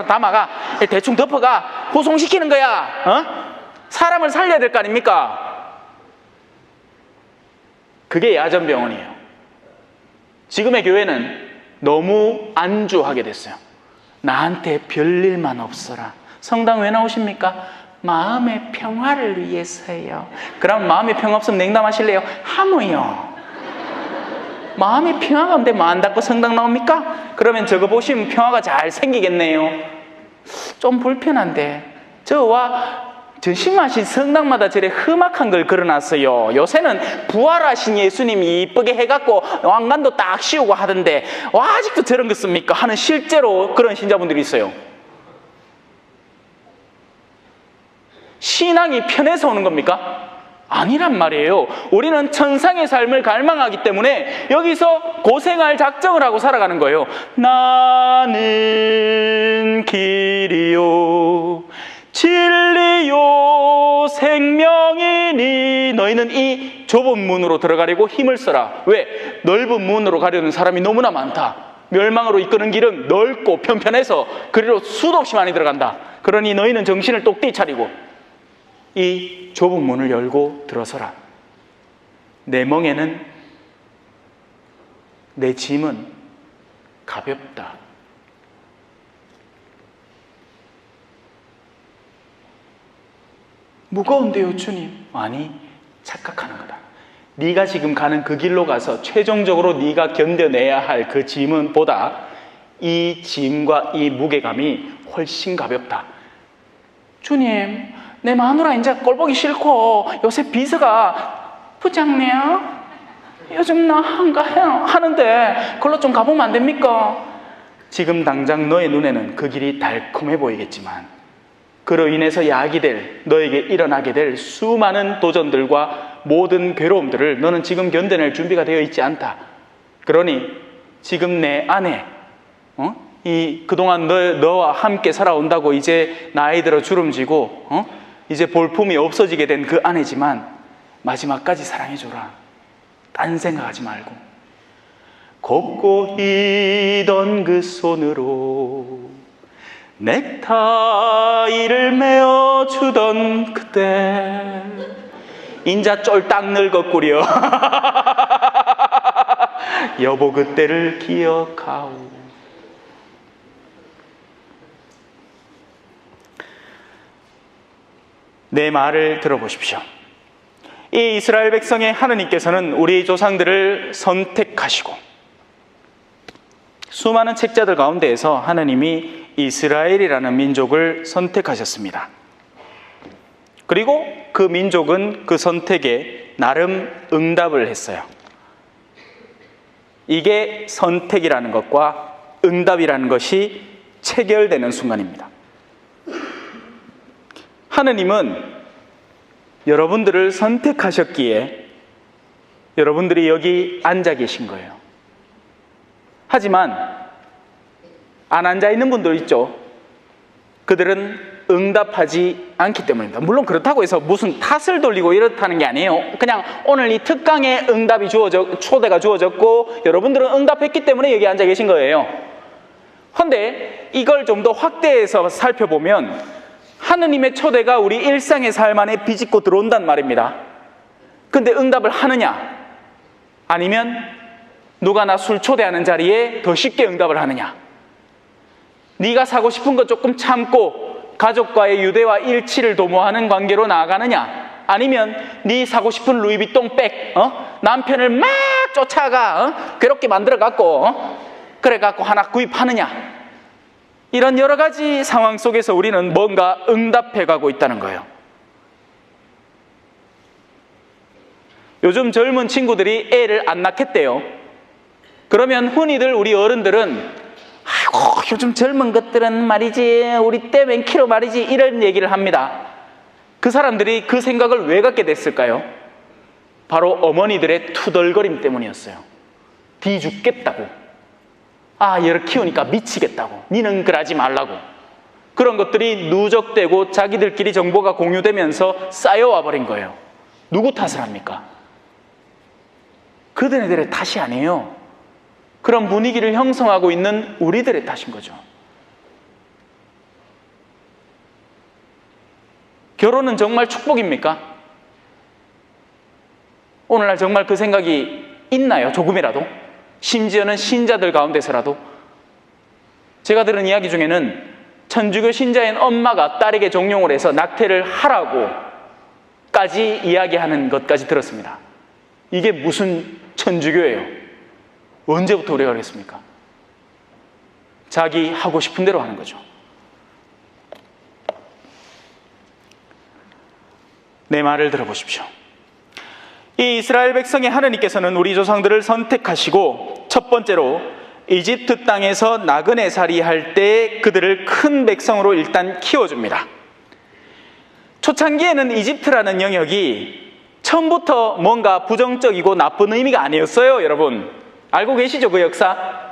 담아가 대충 덮어가 호송시키는 거야. 사람을 살려야 될 거 아닙니까? 그게 야전병원이에요. 지금의 교회는 너무 안주하게 됐어요. 나한테 별일만 없어라. 성당 왜 나오십니까? 마음의 평화를 위해서요. 그럼 마음의 평화 없으면 냉담하실래요? 하무요. 마음의 평화가 없는데 뭐 안 닫고 성당 나옵니까? 그러면 저거 보시면 평화가 잘 생기겠네요. 좀 불편한데 저와 전신마신 성당마다 저래 험악한 걸 걸어놨어요. 요새는 부활하신 예수님이 이쁘게 해갖고 왕관도 딱 씌우고 하던데 와 아직도 저런 거 씁니까? 하는 실제로 그런 신자분들이 있어요. 신앙이 편해서 오는 겁니까? 아니란 말이에요. 우리는 천상의 삶을 갈망하기 때문에 여기서 고생할 작정을 하고 살아가는 거예요. 나는 길이요 진리요 생명이니 너희는 이 좁은 문으로 들어가려고 힘을 써라. 왜? 넓은 문으로 가려는 사람이 너무나 많다. 멸망으로 이끄는 길은 넓고 편편해서 그리로 수도 없이 많이 들어간다. 그러니 너희는 정신을 똑띠 차리고 이 좁은 문을 열고 들어서라. 내 멍에는 내 짐은 가볍다. 무거운데요 주님? 아니, 착각하는 거다. 네가 지금 가는 그 길로 가서 최종적으로 네가 견뎌내야 할 그 짐은 보다 이 짐과 이 무게감이 훨씬 가볍다. 주님, 내 마누라 이제 꼴보기 싫고 요새 비서가 부장님 요즘 나 한가해요 하는데 그걸로 좀 가보면 안 됩니까? 지금 당장 너의 눈에는 그 길이 달콤해 보이겠지만 그로 인해서 너에게 일어나게 될 수많은 도전들과 모든 괴로움들을 너는 지금 견뎌낼 준비가 되어 있지 않다. 그러니 지금 내 안에 그동안 너와 함께 살아온다고 이제 나이 들어 주름지고 이제 볼품이 없어지게 된 그 아내지만 마지막까지 사랑해줘라. 딴 생각하지 말고 곱고 희던 그 손으로 넥타이를 메어주던 그때 인자 쫄딱 늙었구려. 여보 그때를 기억하오. 내 말을 들어보십시오. 이 이스라엘 백성의 하느님께서는 우리 조상들을 선택하시고 수많은 책자들 가운데에서 하느님이 이스라엘이라는 민족을 선택하셨습니다. 그리고 그 민족은 그 선택에 나름 응답을 했어요. 이게 선택이라는 것과 응답이라는 것이 체결되는 순간입니다. 하느님은 여러분들을 선택하셨기에 여러분들이 여기 앉아 계신 거예요. 하지만 안 앉아 있는 분들 있죠. 그들은 응답하지 않기 때문입니다. 물론 그렇다고 해서 무슨 탓을 돌리고 이렇다는 게 아니에요. 그냥 오늘 이 특강에 응답이 초대가 주어졌고 여러분들은 응답했기 때문에 여기 앉아 계신 거예요. 그런데 이걸 좀 더 확대해서 살펴보면 하느님의 초대가 우리 일상의 삶 안에 비집고 들어온단 말입니다. 근데 응답을 하느냐? 아니면 누가 나 술 초대하는 자리에 더 쉽게 응답을 하느냐? 네가 사고 싶은 거 조금 참고 가족과의 유대와 일치를 도모하는 관계로 나아가느냐? 아니면 네 사고 싶은 루이비통 백 남편을 막 쫓아가 괴롭게 만들어갖고 그래갖고 하나 구입하느냐? 이런 여러 가지 상황 속에서 우리는 뭔가 응답해가고 있다는 거예요. 요즘 젊은 친구들이 애를 안 낳겠대요. 그러면 흔히들 우리 어른들은 아이고 요즘 젊은 것들은 말이지 우리 때 몇 킬로 말이지 이런 얘기를 합니다. 그 사람들이 그 생각을 왜 갖게 됐을까요? 바로 어머니들의 투덜거림 때문이었어요. 디 죽겠다고, 얘를 키우니까 미치겠다고, 니는 그러지 말라고. 그런 것들이 누적되고 자기들끼리 정보가 공유되면서 쌓여와 버린 거예요. 누구 탓을 합니까? 그들의 탓이 아니에요. 그런 분위기를 형성하고 있는 우리들의 탓인 거죠. 결혼은 정말 축복입니까? 오늘날 정말 그 생각이 있나요? 조금이라도? 심지어는 신자들 가운데서라도? 제가 들은 이야기 중에는 천주교 신자인 엄마가 딸에게 종용을 해서 낙태를 하라고까지 이야기하는 것까지 들었습니다. 이게 무슨 천주교예요? 언제부터 우리가 그랬습니까? 자기 하고 싶은 대로 하는 거죠. 내 말을 들어보십시오. 이 이스라엘 백성의 하느님께서는 우리 조상들을 선택하시고 첫 번째로 이집트 땅에서 나그네 살이 할 때 그들을 큰 백성으로 일단 키워줍니다. 초창기에는 이집트라는 영역이 처음부터 뭔가 부정적이고 나쁜 의미가 아니었어요. 여러분 알고 계시죠? 그 역사?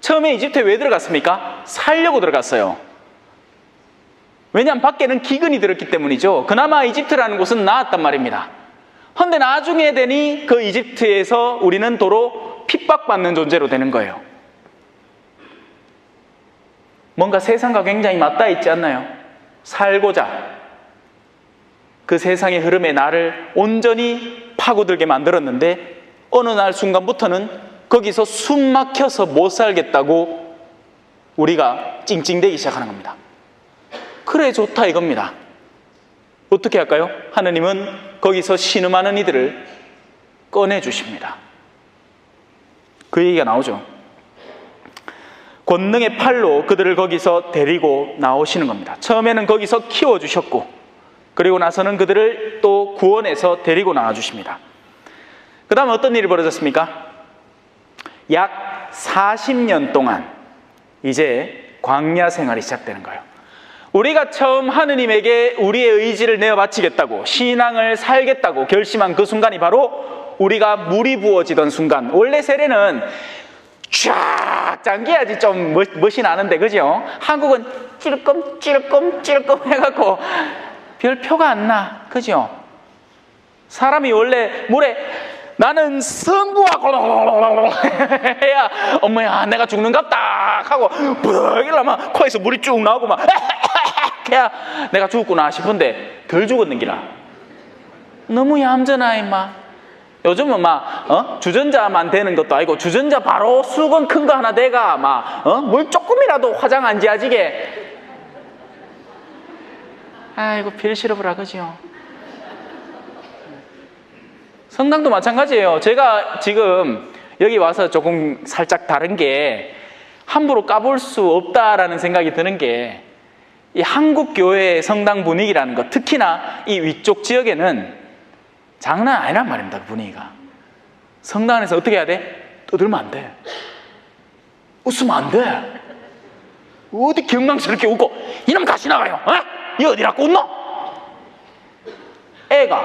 처음에 이집트에 왜 들어갔습니까? 살려고 들어갔어요. 왜냐하면 밖에는 기근이 들었기 때문이죠. 그나마 이집트라는 곳은 나았단 말입니다. 그런데 나중에 되니 그 이집트에서 우리는 도로 핍박받는 존재로 되는 거예요. 뭔가 세상과 굉장히 맞닿아 있지 않나요? 살고자 그 세상의 흐름에 나를 온전히 파고들게 만들었는데 어느 날 순간부터는 거기서 숨 막혀서 못 살겠다고 우리가 찡찡대기 시작하는 겁니다. 그래 좋다 이겁니다. 어떻게 할까요? 하느님은 거기서 신음하는 이들을 꺼내주십니다. 그 얘기가 나오죠. 권능의 팔로 그들을 거기서 데리고 나오시는 겁니다. 처음에는 거기서 키워주셨고 그리고 나서는 그들을 또 구원해서 데리고 나와주십니다. 그 다음에 어떤 일이 벌어졌습니까? 약 40년 동안 이제 광야 생활이 시작되는 거예요. 우리가 처음 하느님에게 우리의 의지를 내어 바치겠다고 신앙을 살겠다고 결심한 그 순간이 바로 우리가 물이 부어지던 순간. 원래 세례는 쫙 당겨야지 좀 멋이 나는데 그죠? 한국은 찔끔찔끔찔끔 해갖고 별 표가 안 나. 그죠? 사람이 원래 물에 나는 승부하고 해야 엄마야 내가 죽는갑다 하고 푹 이러면 코에서 물이 쭉 나오고 막 해야 내가 죽었구나 싶은데 덜 죽었는 기라. 너무 얌전하 임마. 요즘은 막 주전자만 되는 것도 아니고 주전자 바로 수건 큰 거 하나 대가 막 물 조금이라도 화장 안 지어지게. 아이고 별 실업을 하그죠. 성당도 마찬가지예요. 제가 지금 여기 와서 조금 살짝 다른 게 함부로 까볼 수 없다라는 생각이 드는 게 이 한국 교회의 성당 분위기라는 것, 특히나 이 위쪽 지역에는 장난 아니란 말입니다. 그 분위기가. 성당 안에서 어떻게 해야 돼? 떠들면 안 돼. 웃으면 안 돼. 어디 경망스럽게 웃고 이놈 다시 나가요. 어? 이 어디라고 웃노? 애가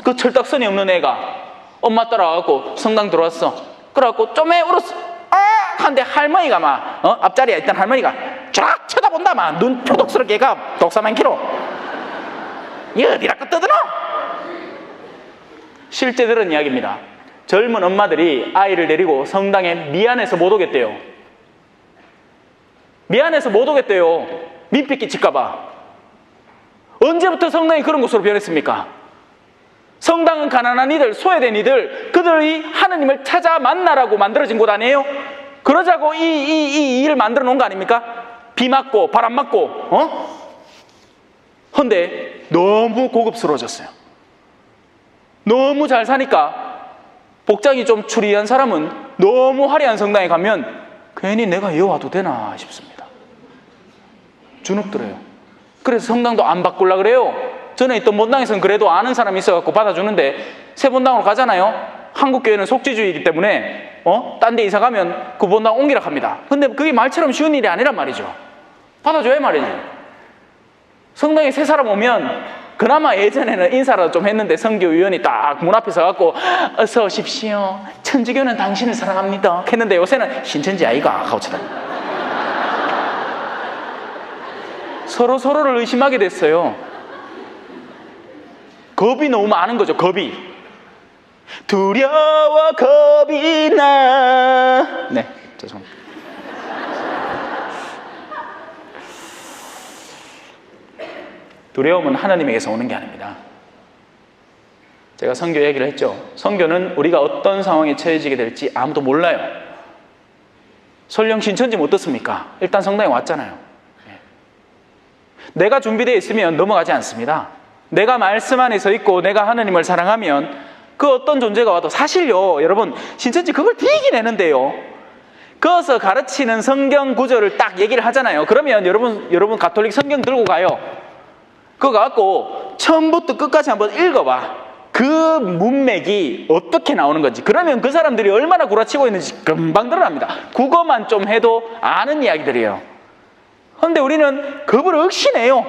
그 철딱선이 없는 애가 엄마 따라와갖고 성당 들어왔어. 그래갖고 좀 애 울었어. 한데 할머니가 막 앞자리에 있던 할머니가 쫙 쳐다본다. 막 눈 표독스럽게 애가 독사만 키로 이 어디라고 떠드노? 실제 들은 이야기입니다. 젊은 엄마들이 아이를 데리고 성당에 미안해서 못 오겠대요. 미안해서 못 오겠대요. 민폐 끼칠까봐. 언제부터 성당이 그런 곳으로 변했습니까? 성당은 가난한 이들, 소외된 이들, 그들이 하느님을 찾아 만나라고 만들어진 곳 아니에요? 그러자고 이 일을 만들어 놓은 거 아닙니까? 비 맞고 바람 맞고 근데 너무 고급스러워졌어요. 너무 잘 사니까 복장이 좀 추리한 사람은 너무 화려한 성당에 가면 괜히 내가 이 와도 되나 싶습니다. 주눅들어요. 그래서 성당도 안 바꾸려고 그래요. 전에 있던 본당에서는 그래도 아는 사람이 있어갖고 받아주는데 새 본당으로 가잖아요. 한국교회는 속지주의이기 때문에 딴 데 이사 가면 그 본당 옮기라 합니다. 근데 그게 말처럼 쉬운 일이 아니란 말이죠. 받아줘야 말이지. 성당에 새 사람 오면 그나마 예전에는 인사라도 좀 했는데 선교위원이 딱 문 앞에 서갖고 어서 오십시오. 천주교는 당신을 사랑합니다. 했는데 요새는 신천지 아이가 하고 쳐다. 서로를 의심하게 됐어요. 겁이 너무 많은 거죠. 겁이. 두려워 겁이 나. 네, 죄송합니다. 두려움은 하나님에게서 오는 게 아닙니다. 제가 선교 얘기를 했죠. 선교는 우리가 어떤 상황에 처해지게 될지 아무도 몰라요. 설령 신천지면 어떻습니까? 일단 성당에 왔잖아요. 내가 준비되어 있으면 넘어가지 않습니다. 내가 말씀 안에 서 있고 내가 하나님을 사랑하면 그 어떤 존재가 와도 사실요, 여러분, 신천지 그걸 되게 내는데요. 거기서 가르치는 성경 구절을 딱 얘기를 하잖아요. 그러면 여러분 가톨릭 성경 들고 가요. 그거 갖고 처음부터 끝까지 한번 읽어봐. 그 문맥이 어떻게 나오는 건지. 그러면 그 사람들이 얼마나 구라치고 있는지 금방 드러납니다. 국어만 좀 해도 아는 이야기들이에요. 그런데 우리는 겁을 억시내요.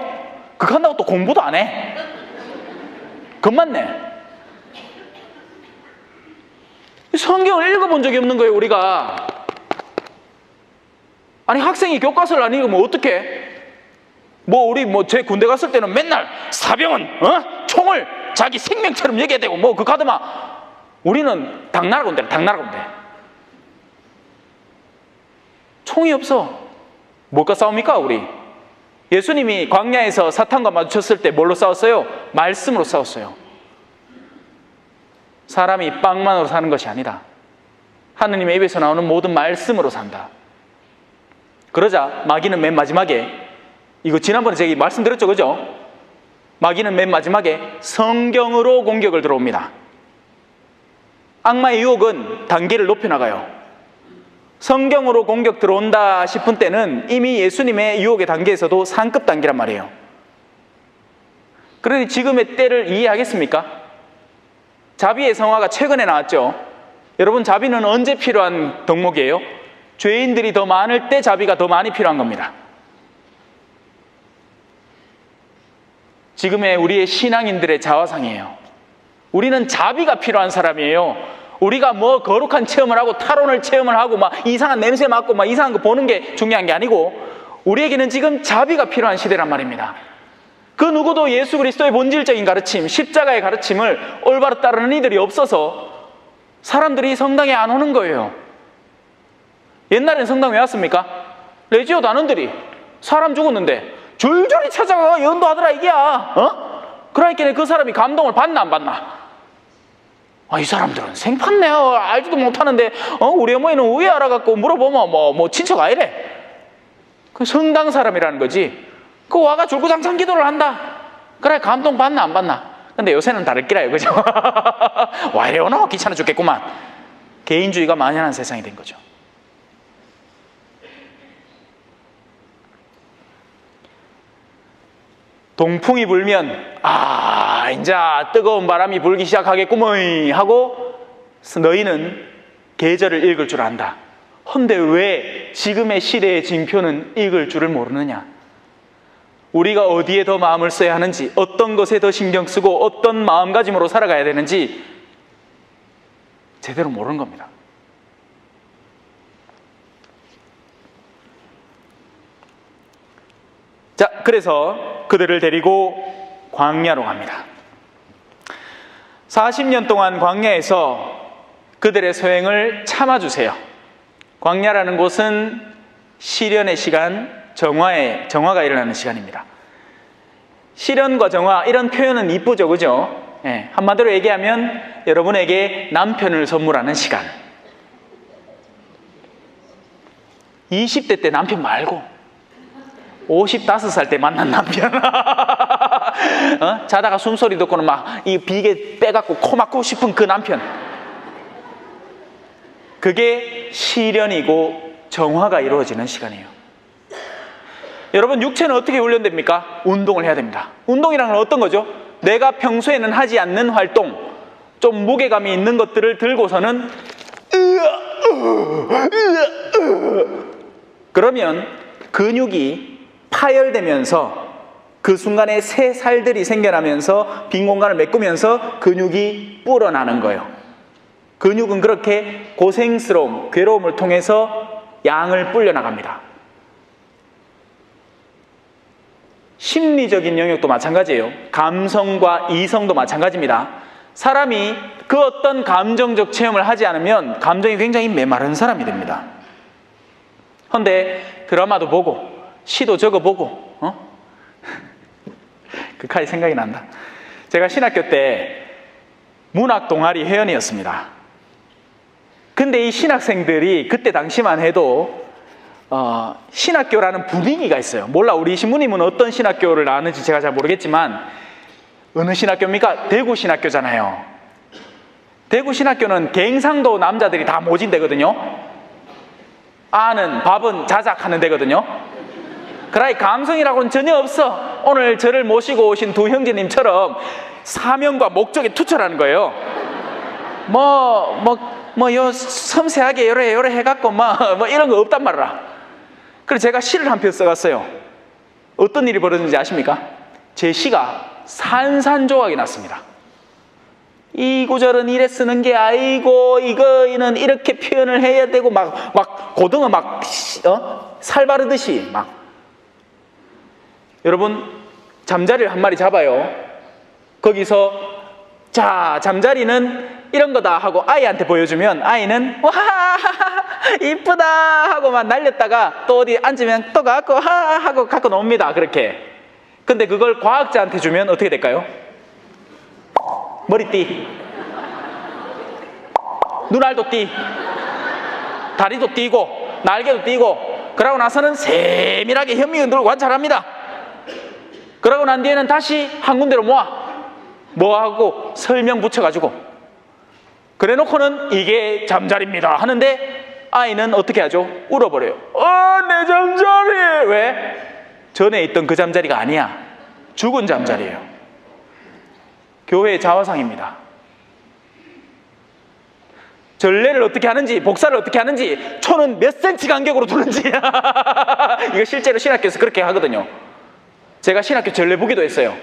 그거 한다고 또 공부도 안 해. 겁만 내. 성경을 읽어본 적이 없는 거예요, 우리가. 아니, 학생이 교과서를 안 읽으면 어떡해? 우리 제 군대 갔을 때는 맨날 사병은 총을 자기 생명처럼 얘기해야 되고 그 가드마. 우리는 당나라 군대. 총이 없어. 뭘까 싸웁니까, 우리? 예수님이 광야에서 사탄과 마주쳤을 때 뭘로 싸웠어요? 말씀으로 싸웠어요. 사람이 빵만으로 사는 것이 아니다. 하느님의 입에서 나오는 모든 말씀으로 산다. 그러자 마귀는 맨 마지막에, 이거 지난번에 제가 말씀드렸죠, 그죠? 마귀는 맨 마지막에 성경으로 공격을 들어옵니다. 악마의 유혹은 단계를 높여나가요. 성경으로 공격 들어온다 싶은 때는 이미 예수님의 유혹의 단계에서도 상급 단계란 말이에요. 그러니 지금의 때를 이해하겠습니까? 자비의 성화가 최근에 나왔죠. 여러분, 자비는 언제 필요한 덕목이에요? 죄인들이 더 많을 때 자비가 더 많이 필요한 겁니다. 지금의 우리의 신앙인들의 자화상이에요. 우리는 자비가 필요한 사람이에요. 우리가 거룩한 체험을 하고 탈원을 체험을 하고 이상한 냄새 맡고 이상한 거 보는 게 중요한 게 아니고, 우리에게는 지금 자비가 필요한 시대란 말입니다. 그 누구도 예수 그리스도의 본질적인 가르침, 십자가의 가르침을 올바로 따르는 이들이 없어서 사람들이 성당에 안 오는 거예요. 옛날엔 성당 왜 왔습니까? 레지오 단원들이 사람 죽었는데 줄줄이 찾아가 연도하더라 이게야. 그러니까 그 사람이 감동을 받나 안 받나? 이 사람들은 생판네. 알지도 못하는데 우리 어머니는 왜 알아갖고 물어보면 친척 아니래. 그 성당 사람이라는 거지. 그 와가 줄구장창 기도를 한다. 그래, 감동 받나 안 받나? 근데 요새는 다를 끼라요, 그죠? 와 이래 오나 귀찮아 죽겠구만. 개인주의가 만연한 세상이 된 거죠. 동풍이 불면 이제 뜨거운 바람이 불기 시작하겠구먼 하고 너희는 계절을 읽을 줄 안다. 헌데 왜 지금의 시대의 징표는 읽을 줄을 모르느냐? 우리가 어디에 더 마음을 써야 하는지, 어떤 것에 더 신경 쓰고 어떤 마음가짐으로 살아가야 되는지 제대로 모르는 겁니다. 자, 그래서 그들을 데리고 광야로 갑니다. 40년 동안 광야에서 그들의 소행을 참아주세요. 광야라는 곳은 시련의 시간, 정화가 일어나는 시간입니다. 시련과 정화, 이런 표현은 이쁘죠, 그죠? 예, 한마디로 얘기하면 여러분에게 남편을 선물하는 시간. 20대 때 남편 말고 55살 때 만난 남편. 자다가 숨소리 듣고는 막 이 비계 빼갖고 코 막고 싶은 그 남편. 그게 시련이고 정화가 이루어지는 시간이에요. 여러분, 육체는 어떻게 훈련됩니까? 운동을 해야 됩니다. 운동이란 건 어떤 거죠? 내가 평소에는 하지 않는 활동, 좀 무게감이 있는 것들을 들고서는 그러면 근육이 파열되면서 그 순간에 새 살들이 생겨나면서 빈 공간을 메꾸면서 근육이 불어나는 거예요. 근육은 그렇게 고생스러움, 괴로움을 통해서 양을 불려나갑니다. 심리적인 영역도 마찬가지예요. 감성과 이성도 마찬가지입니다. 사람이 그 어떤 감정적 체험을 하지 않으면 감정이 굉장히 메마른 사람이 됩니다. 그런데 드라마도 보고 시도 적어보고 그 칼이 생각이 난다. 제가 신학교 때 문학 동아리 회원이었습니다. 근데 이 신학생들이 그때 당시만 해도 신학교라는 분위기가 있어요. 몰라, 우리 신부님은 어떤 신학교를 나왔는지 제가 잘 모르겠지만 어느 신학교입니까? 대구 신학교잖아요. 대구 신학교는 갱상도 남자들이 다 모진대거든요. 아는 밥은 자작하는 데거든요. 그러니 감성이라고는 전혀 없어. 오늘 저를 모시고 오신 두 형제님처럼 사명과 목적에 투철하는 거예요. 요 섬세하게 요래 해갖고 뭐 이런 거 없단 말이야. 그래서 제가 시를 한 편 써갔어요. 어떤 일이 벌어졌는지 아십니까? 제 시가 산산조각이 났습니다. 이 구절은 이래 쓰는 게 아니고 이거는 이렇게 표현을 해야 되고 막 고등어 살 바르듯이 막. 여러분, 잠자리를 한 마리 잡아요. 거기서 자, 잠자리는 이런 거다 하고 아이한테 보여주면 아이는 와 이쁘다 하고 막 날렸다가 또 어디 앉으면 또 갖고 하고 갖고 놉니다. 그렇게. 근데 그걸 과학자한테 주면 어떻게 될까요? 머리띠, 눈알도 띠, 다리도 띠고 날개도 띠고, 그러고 나서는 세밀하게 현미경으로 관찰합니다. 그러고 난 뒤에는 다시 한 군데로 모아하고 설명 붙여가지고 그래 놓고는 이게 잠자리입니다 하는데 아이는 어떻게 하죠? 울어버려요. 내 잠자리! 왜? 전에 있던 그 잠자리가 아니야. 죽은 잠자리예요. 교회의 자화상입니다. 전례를 어떻게 하는지, 복사를 어떻게 하는지, 초는 몇 센치 간격으로 두는지 이거 실제로 신학교에서 그렇게 하거든요. 제가 신학교 전례부기도 했어요.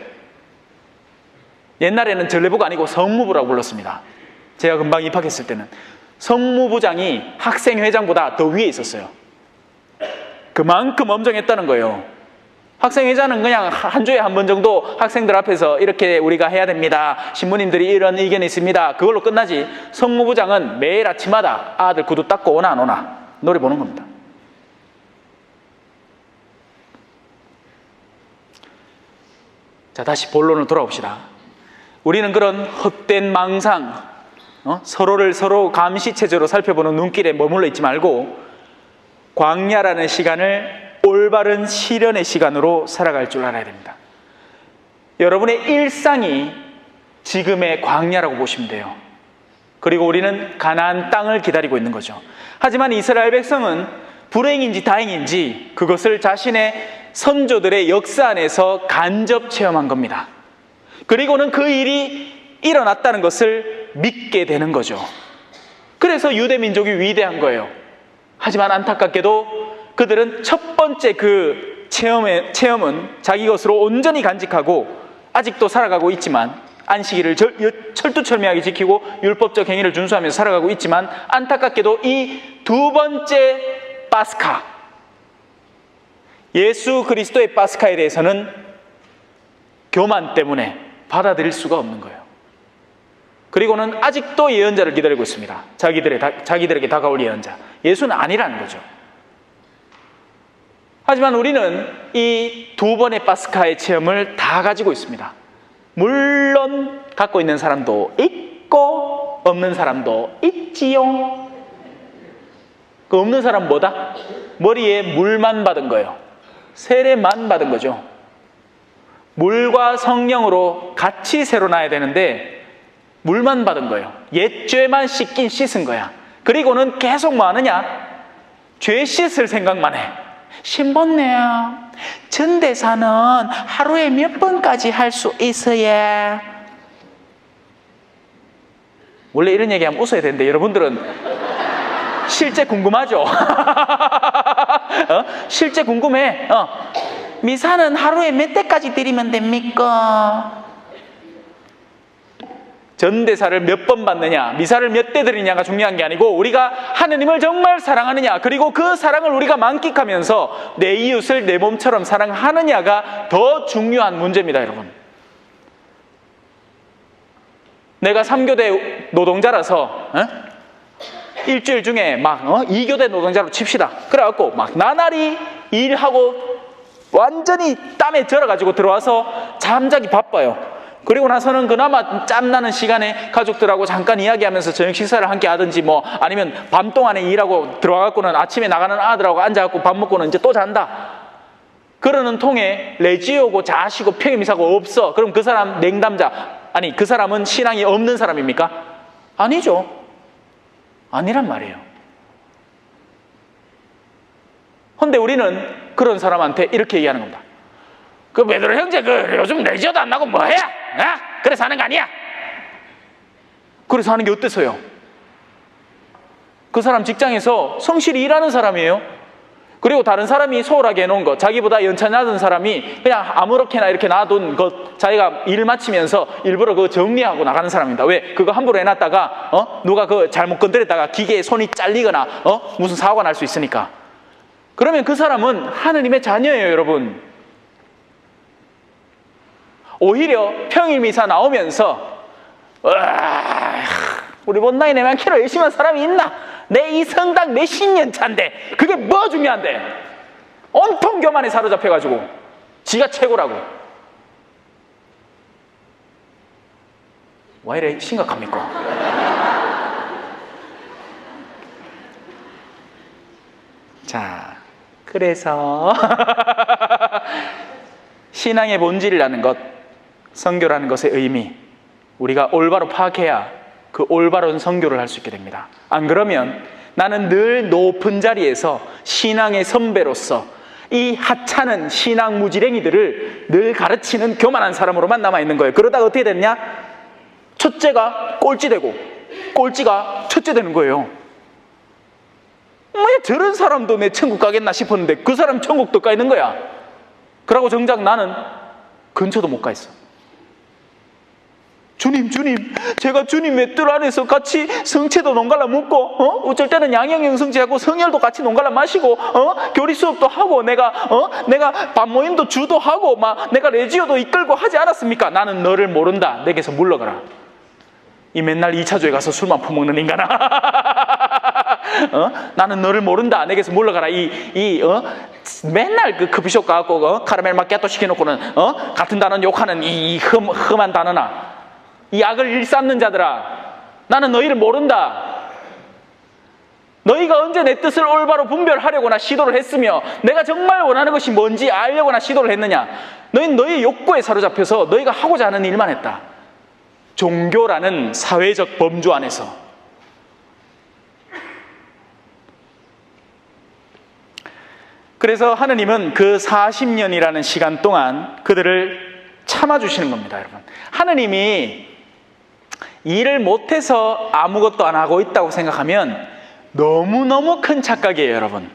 옛날에는 전례부가 아니고 성무부라고 불렀습니다. 제가 금방 입학했을 때는 성무부장이 학생회장보다 더 위에 있었어요. 그만큼 엄정했다는 거예요. 학생회장은 그냥 한 주에 한 번 정도 학생들 앞에서 이렇게 우리가 해야 됩니다, 신부님들이 이런 의견이 있습니다, 그걸로 끝나지. 성무부장은 매일 아침마다 아들 구두 닦고 오나 안 오나 노래 보는 겁니다. 자, 다시 본론으로 돌아옵시다. 우리는 그런 헛된 망상, 서로를 서로 감시체제로 살펴보는 눈길에 머물러 있지 말고 광야라는 시간을 올바른 시련의 시간으로 살아갈 줄 알아야 됩니다. 여러분의 일상이 지금의 광야라고 보시면 돼요. 그리고 우리는 가나안 땅을 기다리고 있는 거죠. 하지만 이스라엘 백성은 불행인지 다행인지 그것을 자신의 선조들의 역사 안에서 간접 체험한 겁니다. 그리고는 그 일이 일어났다는 것을 믿게 되는 거죠. 그래서 유대 민족이 위대한 거예요. 하지만 안타깝게도 그들은 첫 번째 그 체험은 자기 것으로 온전히 간직하고 아직도 살아가고 있지만, 안식일을 철두철미하게 지키고 율법적 행위를 준수하면서 살아가고 있지만, 안타깝게도 이 두 번째 파스카, 예수 그리스도의 파스카에 대해서는 교만 때문에 받아들일 수가 없는 거예요. 그리고는 아직도 예언자를 기다리고 있습니다. 자기들에게 다가올 예언자. 예수는 아니라는 거죠. 하지만 우리는 이 두 번의 파스카의 체험을 다 가지고 있습니다. 물론 갖고 있는 사람도 있고 없는 사람도 있지요. 그 없는 사람 뭐다? 머리에 물만 받은 거예요. 세례만 받은 거죠. 물과 성령으로 같이 새로 나야 되는데 물만 받은 거예요. 옛 죄만 씻긴 씻은 거야. 그리고는 계속 뭐 하느냐? 죄 씻을 생각만 해. 신번네요. 전대사는 하루에 몇 번까지 할 수 있어야. 원래 이런 얘기하면 웃어야 되는데 여러분들은 실제 궁금하죠? 실제 궁금해. 미사는 하루에 몇 대까지 드리면 됩니까? 전대사를 몇 번 받느냐, 미사를 몇 대 드리냐가 중요한 게 아니고 우리가 하느님을 정말 사랑하느냐, 그리고 그 사랑을 우리가 만끽하면서 내 이웃을 내 몸처럼 사랑하느냐가 더 중요한 문제입니다, 여러분. 내가 3교대 노동자라서 일주일 중에 막 2교대 노동자로 칩시다. 그래갖고 막 나날이 일하고 완전히 땀에 절어가지고 들어와서 잠자기 바빠요. 그리고 나서는 그나마 짬나는 시간에 가족들하고 잠깐 이야기하면서 저녁 식사를 함께 하든지 뭐 아니면 밤 동안에 일하고 들어가갖고는 아침에 나가는 아들하고 앉아갖고 밥 먹고는 이제 또 잔다. 그러는 통에 레지오고 자시고 평임이사고 없어. 그럼 그 사람 냉담자, 아니 그 사람은 신앙이 없는 사람입니까? 아니죠. 아니란 말이에요. 근데 우리는 그런 사람한테 이렇게 얘기하는 겁니다. 그 베드로 형제 요즘 레지오도 안 나고 뭐해? 그래서 하는 거 아니야? 그래서 하는 게 어때서요? 그 사람 직장에서 성실히 일하는 사람이에요. 그리고 다른 사람이 소홀하게 해놓은 것, 자기보다 연차 낮은 사람이 그냥 아무렇게나 이렇게 놔둔 것, 자기가 일 마치면서 일부러 그거 정리하고 나가는 사람입니다. 왜? 그거 함부로 해놨다가 누가 그 잘못 건드렸다가 기계에 손이 잘리거나 무슨 사고가 날 수 있으니까. 그러면 그 사람은 하느님의 자녀예요, 여러분. 오히려 평일미사 나오면서 우리 못나이 내면 키로 열심히 한 사람이 있나? 내 이 성당 몇십 년 차인데 그게 뭐 중요한데? 온통 교만에 사로잡혀가지고 지가 최고라고. 왜 이래 심각합니까? 자, 그래서 신앙의 본질이라는 것, 선교라는 것의 의미, 우리가 올바로 파악해야 그 올바른 선교를 할 수 있게 됩니다. 안 그러면 나는 늘 높은 자리에서 신앙의 선배로서 이 하찮은 신앙 무지랭이들을 늘 가르치는 교만한 사람으로만 남아있는 거예요. 그러다가 어떻게 됐냐? 첫째가 꼴찌 되고 꼴찌가 첫째 되는 거예요. 왜 저런 사람도 내 천국 가겠나 싶었는데 그 사람 천국도 가 있는 거야. 그러고 정작 나는 근처도 못 가 있어. 주님, 제가 주님의 뜰 안에서 같이 성체도 농갈라 먹고, 어쩔 때는 양형영성제하고 성혈도 같이 농갈라 마시고, 교리 수업도 하고, 내가 밥 모임도 주도하고, 내가 레지오도 이끌고 하지 않았습니까? 나는 너를 모른다. 내게서 물러가라. 이 맨날 2차조에 가서 술만 퍼먹는 인간아. 나는 너를 모른다. 내게서 물러가라. 맨날 그 커피숍 가갖고, 카라멜 마키아토 시켜놓고는, 같은 단어 욕하는 이 험한 단어나. 이 악을 일삼는 자들아, 나는 너희를 모른다. 너희가 언제 내 뜻을 올바로 분별하려고나 시도를 했으며 내가 정말 원하는 것이 뭔지 알려고나 시도를 했느냐? 너희는 너희의 욕구에 사로잡혀서 너희가 하고자 하는 일만 했다. 종교라는 사회적 범주 안에서. 그래서 하느님은 그 40년이라는 시간 동안 그들을 참아주시는 겁니다, 여러분. 하느님이 일을 못해서 아무것도 안 하고 있다고 생각하면 너무너무 큰 착각이에요, 여러분.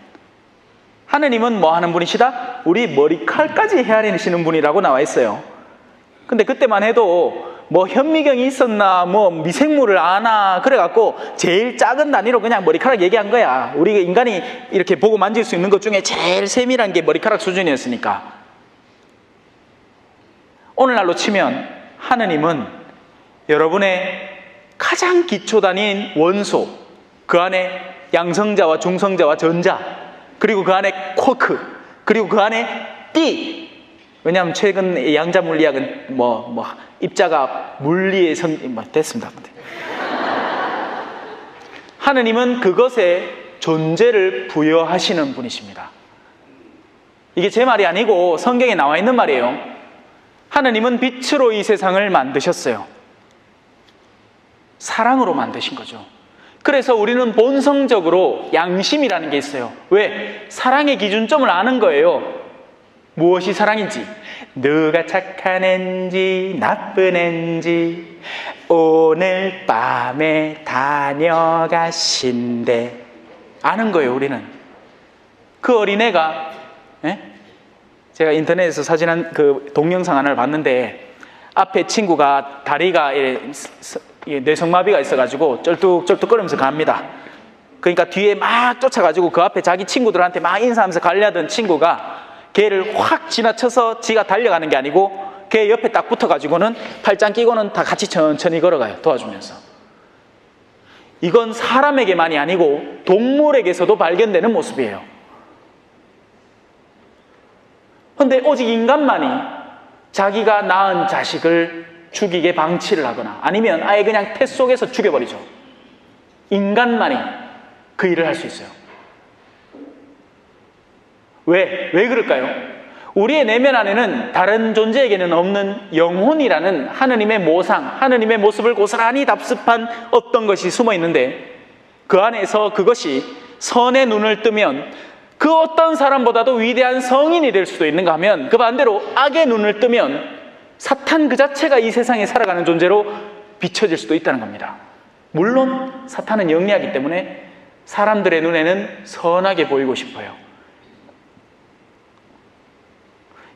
하느님은 뭐 하는 분이시다? 우리 머리칼까지 헤아리시는 분이라고 나와 있어요. 근데 그때만 해도 뭐 현미경이 있었나, 뭐 미생물을 아나, 그래갖고 제일 작은 단위로 그냥 머리카락 얘기한 거야. 우리 인간이 이렇게 보고 만질 수 있는 것 중에 제일 세밀한 게 머리카락 수준이었으니까. 오늘날로 치면 하느님은 여러분의 가장 기초 단위인 원소, 그 안에 양성자와 중성자와 전자, 그리고 그 안에 쿼크, 그리고 그 안에 띠. 왜냐하면 최근 양자 물리학은 입자가 물리의 됐습니다. 하느님은 그것에 존재를 부여하시는 분이십니다. 이게 제 말이 아니고 성경에 나와 있는 말이에요. 하느님은 빛으로 이 세상을 만드셨어요. 사랑으로 만드신 거죠. 그래서 우리는 본성적으로 양심이라는 게 있어요. 왜? 사랑의 기준점을 아는 거예요. 무엇이 사랑인지, 누가 착한 앤지 나쁜 앤지 오늘 밤에 다녀가신대 아는 거예요. 우리는 그 어린애가 제가 인터넷에서 그 동영상 하나를 봤는데 앞에 친구가 다리가 뇌성마비가 있어가지고 쩔뚝쩔뚝거리면서 갑니다. 그러니까 뒤에 막 쫓아가지고 그 앞에 자기 친구들한테 막 인사하면서 가려던 친구가 걔를 확 지나쳐서 지가 달려가는 게 아니고 걔 옆에 딱 붙어가지고는 팔짱 끼고는 다 같이 천천히 걸어가요. 도와주면서. 이건 사람에게만이 아니고 동물에게서도 발견되는 모습이에요. 그런데 오직 인간만이 자기가 낳은 자식을 죽이게 방치를 하거나 아니면 아예 그냥 태 속에서 죽여버리죠. 인간만이 그 일을 할 수 있어요. 왜 그럴까요? 우리의 내면 안에는 다른 존재에게는 없는 영혼이라는 하느님의 모상, 하느님의 모습을 고스란히 답습한 어떤 것이 숨어 있는데 그 안에서 그것이 선의 눈을 뜨면 그 어떤 사람보다도 위대한 성인이 될 수도 있는가 하면 그 반대로 악의 눈을 뜨면 사탄 그 자체가 이 세상에 살아가는 존재로 비춰질 수도 있다는 겁니다. 물론 사탄은 영리하기 때문에 사람들의 눈에는 선하게 보이고 싶어요.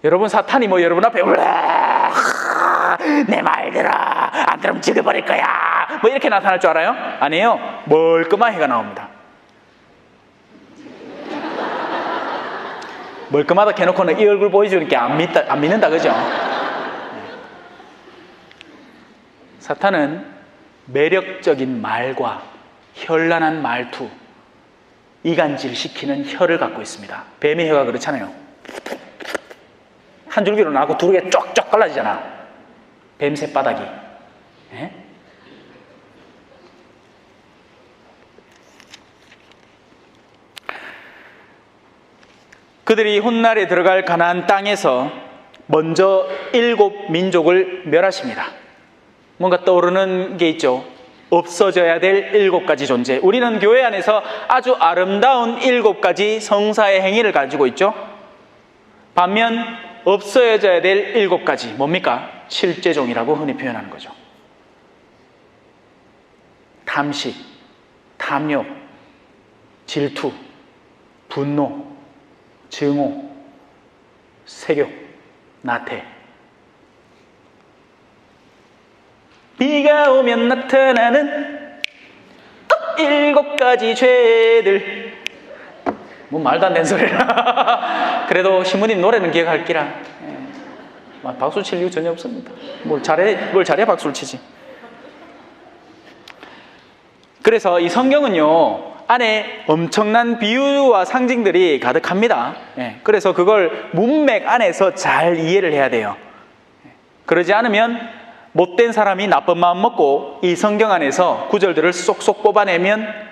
여러분, 사탄이 여러분 앞에 내 말 들어, 안 들으면 죽여버릴 거야 이렇게 나타날 줄 알아요? 아니에요. 멀끔한 해가 나옵니다. 멀끔하다 해놓고는 이 얼굴 보여주니까 안 믿는다, 그죠? 사탄은 매력적인 말과 현란한 말투, 이간질시키는 혀를 갖고 있습니다. 뱀의 혀가 그렇잖아요. 한 줄기로 나고 두르게 쫙쫙 갈라지잖아. 뱀 새바닥이. 그들이 훗날에 들어갈 가나안 땅에서 먼저 7 민족을 멸하십니다. 뭔가 떠오르는 게 있죠. 없어져야 될 7가지 존재. 우리는 교회 안에서 아주 아름다운 7가지 성사의 행위를 가지고 있죠. 반면 없어져야 될 7가지 뭡니까? 실제종이라고 흔히 표현하는 거죠. 탐식, 탐욕, 질투, 분노, 증오, 색욕, 나태. 비가 오면 나타나는 7가지 죄들. 뭐 말도 안 되는 소리라. 그래도 신부님 노래는 기억할기라. 박수 칠 이유 전혀 없습니다. 뭘 잘해 박수를 치지. 그래서 이 성경은요 안에 엄청난 비유와 상징들이 가득합니다. 그래서 그걸 문맥 안에서 잘 이해를 해야 돼요. 그러지 않으면 못된 사람이 나쁜 마음 먹고 이 성경 안에서 구절들을 쏙쏙 뽑아내면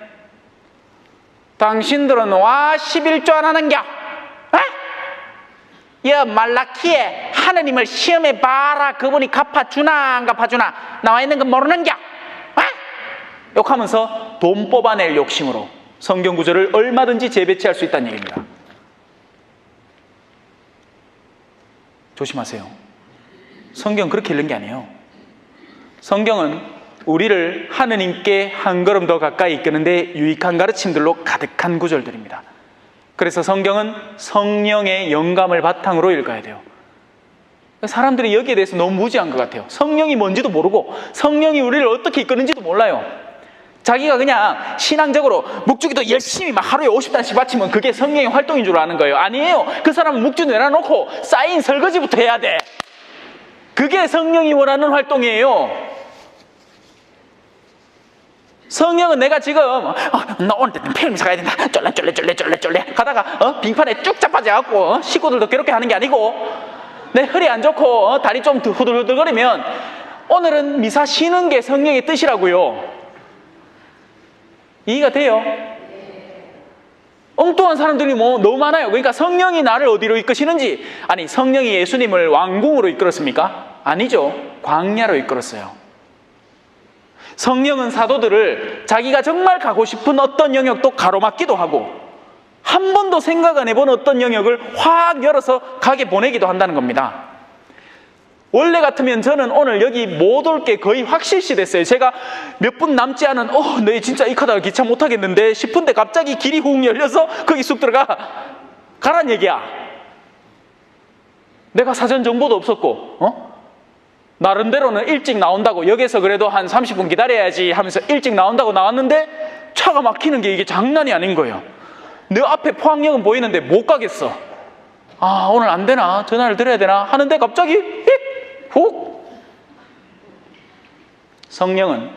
당신들은 와 11조 안 하는겨? 야 말라키에 하느님을 시험해 봐라. 그분이 갚아주나 안 갚아주나 나와 있는 거 모르는겨? 욕하면서 돈 뽑아낼 욕심으로 성경 구절을 얼마든지 재배치할 수 있다는 얘기입니다. 조심하세요. 성경 그렇게 읽는 게 아니에요. 성경은 우리를 하느님께 한 걸음 더 가까이 이끄는데 유익한 가르침들로 가득한 구절들입니다. 그래서 성경은 성령의 영감을 바탕으로 읽어야 돼요. 사람들이 여기에 대해서 너무 무지한 것 같아요. 성령이 뭔지도 모르고 성령이 우리를 어떻게 이끄는지도 몰라요. 자기가 그냥 신앙적으로 묵주기도 열심히 막 하루에 50단씩 바치면 그게 성령의 활동인 줄 아는 거예요. 아니에요. 그 사람은 묵주 내려놓고 쌓인 설거지부터 해야 돼. 그게 성령이 원하는 활동이에요. 성령은 내가 지금 나 오늘 필름 사가야 된다 쫄래 가다가 빙판에 쭉 자빠져갖고 식구들도 괴롭게 하는 게 아니고 내 허리 안 좋고 다리 좀 후들후들거리면 오늘은 미사 쉬는 게 성령의 뜻이라고요. 이해가 돼요? 엉뚱한 사람들이 너무 많아요. 그러니까 성령이 나를 어디로 이끄시는지, 아니 성령이 예수님을 왕궁으로 이끌었습니까? 아니죠. 광야로 이끌었어요. 성령은 사도들을 자기가 정말 가고 싶은 어떤 영역도 가로막기도 하고 한 번도 생각 안 해본 어떤 영역을 확 열어서 가게 보내기도 한다는 겁니다. 원래 같으면 저는 오늘 여기 못 올 게 거의 확실시 됐어요. 제가 몇 분 남지 않은 내 진짜 이 카다가 기차 못 하겠는데 싶은데 갑자기 길이 훅 열려서 거기 쑥 들어가 가란 얘기야. 내가 사전 정보도 없었고 나름대로는 일찍 나온다고, 여기서 그래도 한 30분 기다려야지 하면서 일찍 나온다고 나왔는데 차가 막히는 게 이게 장난이 아닌 거예요. 내 앞에 포항역은 보이는데 못 가겠어. 오늘 안 되나? 전화를 드려야 되나? 하는데 갑자기 훅! 성령은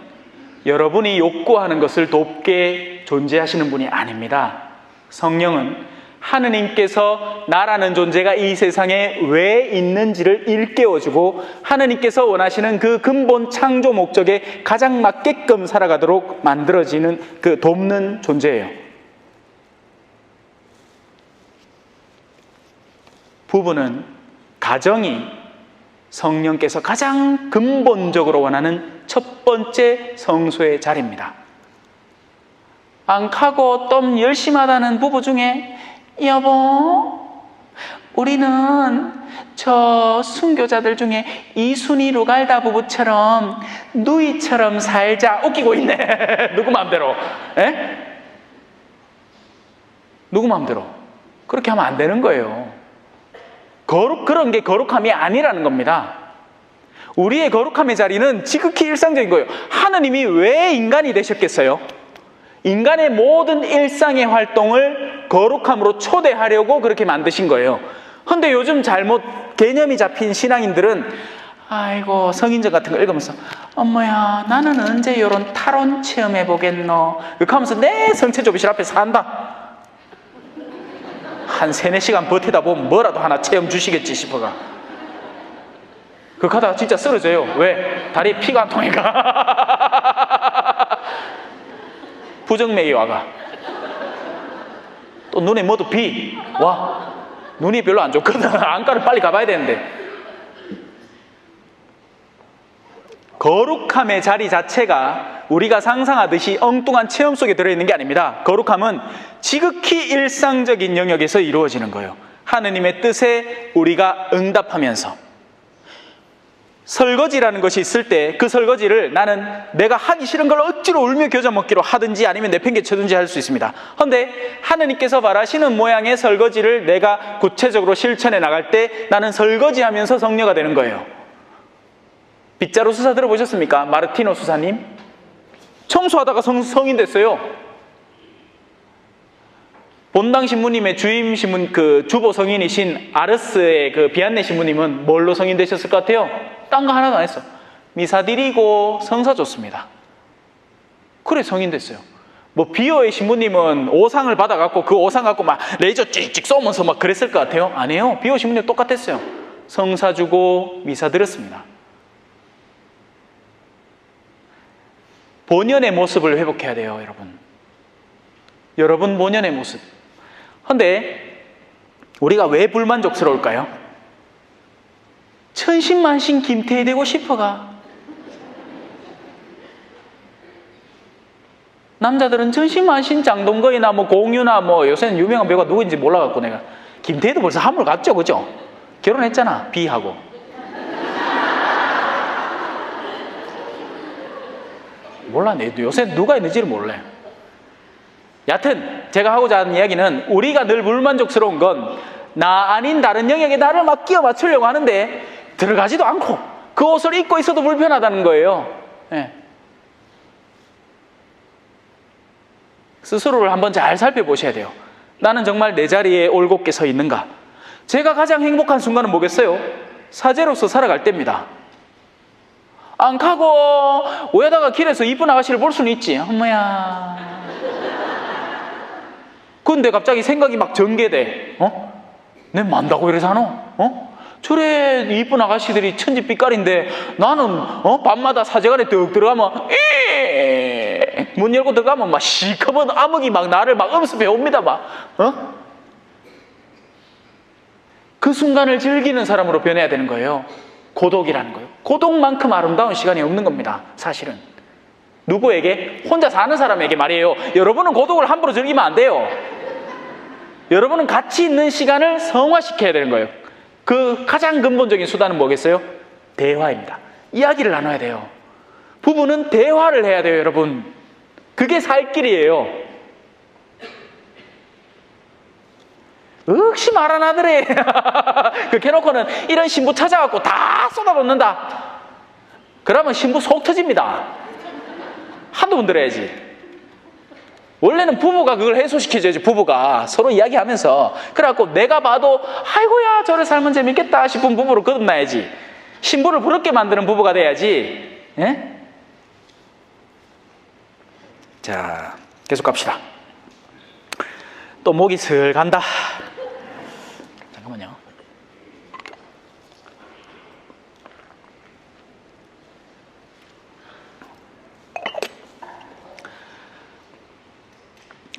여러분이 욕구하는 것을 돕게 존재하시는 분이 아닙니다. 성령은 하느님께서 나라는 존재가 이 세상에 왜 있는지를 일깨워주고 하느님께서 원하시는 그 근본 창조 목적에 가장 맞게끔 살아가도록 만들어지는 그 돕는 존재예요. 부부는 가정이 성령께서 가장 근본적으로 원하는 첫 번째 성소의 자리입니다. 안 가고 좀 열심하다는 부부 중에 여보, 우리는 저 순교자들 중에 이순희 루갈다 부부처럼 누이처럼 살자. 웃기고 있네. 누구 마음대로? 누구 마음대로? 그렇게 하면 안 되는 거예요. 그런 게 거룩함이 아니라는 겁니다. 우리의 거룩함의 자리는 지극히 일상적인 거예요. 하느님이 왜 인간이 되셨겠어요? 인간의 모든 일상의 활동을 거룩함으로 초대하려고 그렇게 만드신 거예요. 근데 요즘 잘못 개념이 잡힌 신앙인들은 아이고 성인전 같은 거 읽으면서 엄마야 나는 언제 이런 탈원 체험해보겠노 이렇게 하면서 내 성체조비실 앞에서 한다. 한 3-4시간 버티다 보면 뭐라도 하나 체험 주시겠지 싶어가 그렇게 하다가 진짜 쓰러져요. 왜? 다리에 피가 안 통하니까. 부정맥이 와가 또 눈에 뭐도 비 와 눈이 별로 안 좋거든. 안과를 빨리 가봐야 되는데 거룩함의 자리 자체가 우리가 상상하듯이 엉뚱한 체험 속에 들어있는 게 아닙니다. 거룩함은 지극히 일상적인 영역에서 이루어지는 거예요. 하느님의 뜻에 우리가 응답하면서 설거지라는 것이 있을 때 그 설거지를 나는 내가 하기 싫은 걸 억지로 울며 겨자 먹기로 하든지 아니면 내팽개쳐든지 할 수 있습니다. 그런데 하느님께서 바라시는 모양의 설거지를 내가 구체적으로 실천해 나갈 때 나는 설거지하면서 성녀가 되는 거예요. 빗자루 수사 들어보셨습니까? 마르티노 수사님 청소하다가 성인 됐어요. 본당 신부님의 주임 신부, 그 주보 성인이신 아르스의 그 비안네 신부님은 뭘로 성인 되셨을 것 같아요? 딴 거 하나도 안 했어. 미사 드리고 성사 줬습니다. 그래 성인 됐어요. 뭐 비오의 신부님은 오상을 받아갖고 그 오상 갖고 막 레이저 찍찍 쏘면서 막 그랬을 것 같아요? 아니에요. 비오 신부님 똑같았어요. 성사 주고 미사 드렸습니다. 본연의 모습을 회복해야 돼요, 여러분. 여러분 본연의 모습. 그런데 우리가 왜 불만족스러울까요? 천신만신 김태희 되고 싶어가. 남자들은 천신만신 장동건이나 뭐 공유나 뭐 요새는 유명한 배우가 누구인지 몰라갖고 내가 김태희도 벌써 한물 갔죠, 그죠? 결혼했잖아, 비하고. 몰라. 요새 누가 있는지를 몰라요. 여하튼 제가 하고자 하는 이야기는 우리가 늘 불만족스러운 건 나 아닌 다른 영역에 나를 막 끼워 맞추려고 하는데 들어가지도 않고 그 옷을 입고 있어도 불편하다는 거예요. 예. 스스로를 한번 잘 살펴보셔야 돼요. 나는 정말 내 자리에 올곧게 서 있는가? 제가 가장 행복한 순간은 뭐겠어요? 사제로서 살아갈 때입니다. 안 가고 오야다가 길에서 이쁜 아가씨를 볼 수는 있지. 어머야. 근데 갑자기 생각이 막 전개돼. 내 만다고 이래 사노? 저래 이쁜 아가씨들이 천지빛깔인데 나는 밤마다 사제관에 뚝 들어가면 문 열고 들어가면 막 시커먼 암흑이 막 나를 막 엄습해 옵니다. 막 그 순간을 즐기는 사람으로 변해야 되는 거예요. 고독이라는 거예요. 고독만큼 아름다운 시간이 없는 겁니다. 사실은 누구에게? 혼자 사는 사람에게 말이에요. 여러분은 고독을 함부로 즐기면 안 돼요. 여러분은 가치 있는 시간을 성화시켜야 되는 거예요. 그 가장 근본적인 수단은 뭐겠어요? 대화입니다. 이야기를 나눠야 돼요. 부부는 대화를 해야 돼요, 여러분. 그게 살 길이에요. 역시 말 안 하더래. 그렇게 해놓고는 이런 신부 찾아갖고 다 쏟아놓는다. 그러면 신부 속 터집니다. 한두 번 들어야지. 원래는 부부가 그걸 해소시켜줘야지. 부부가 서로 이야기하면서. 그래갖고 내가 봐도 아이고야 저를 살면 재밌겠다 싶은 부부로 거듭나야지. 신부를 부럽게 만드는 부부가 돼야지. 예? 자, 계속 갑시다. 또 목이 슬 간다. 잠깐만요.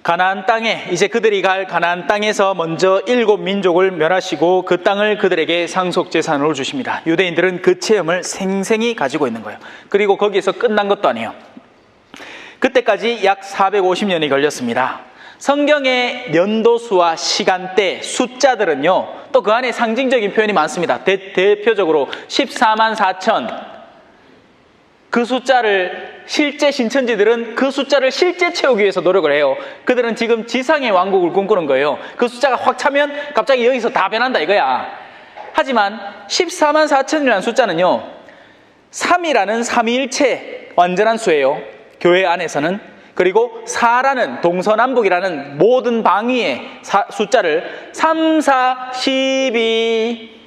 가나안 땅에, 이제 그들이 갈 가나안 땅에서 먼저 7 민족을 멸하시고 그 땅을 그들에게 상속재산으로 주십니다. 유대인들은 그 체험을 생생히 가지고 있는 거예요. 그리고 거기에서 끝난 것도 아니에요. 그때까지 약 450년이 걸렸습니다. 성경의 연도수와 시간대, 숫자들은요, 또 그 안에 상징적인 표현이 많습니다. 대표적으로 14만 4천. 그 숫자를 실제 신천지들은 그 숫자를 실제 채우기 위해서 노력을 해요. 그들은 지금 지상의 왕국을 꿈꾸는 거예요. 그 숫자가 확 차면 갑자기 여기서 다 변한다 이거야. 하지만 14만 4천이라는 숫자는요, 3이라는 삼위일체 완전한 수예요. 교회 안에서는. 그리고 4라는 동서남북이라는 모든 방위의 숫자를 3, 4, 12.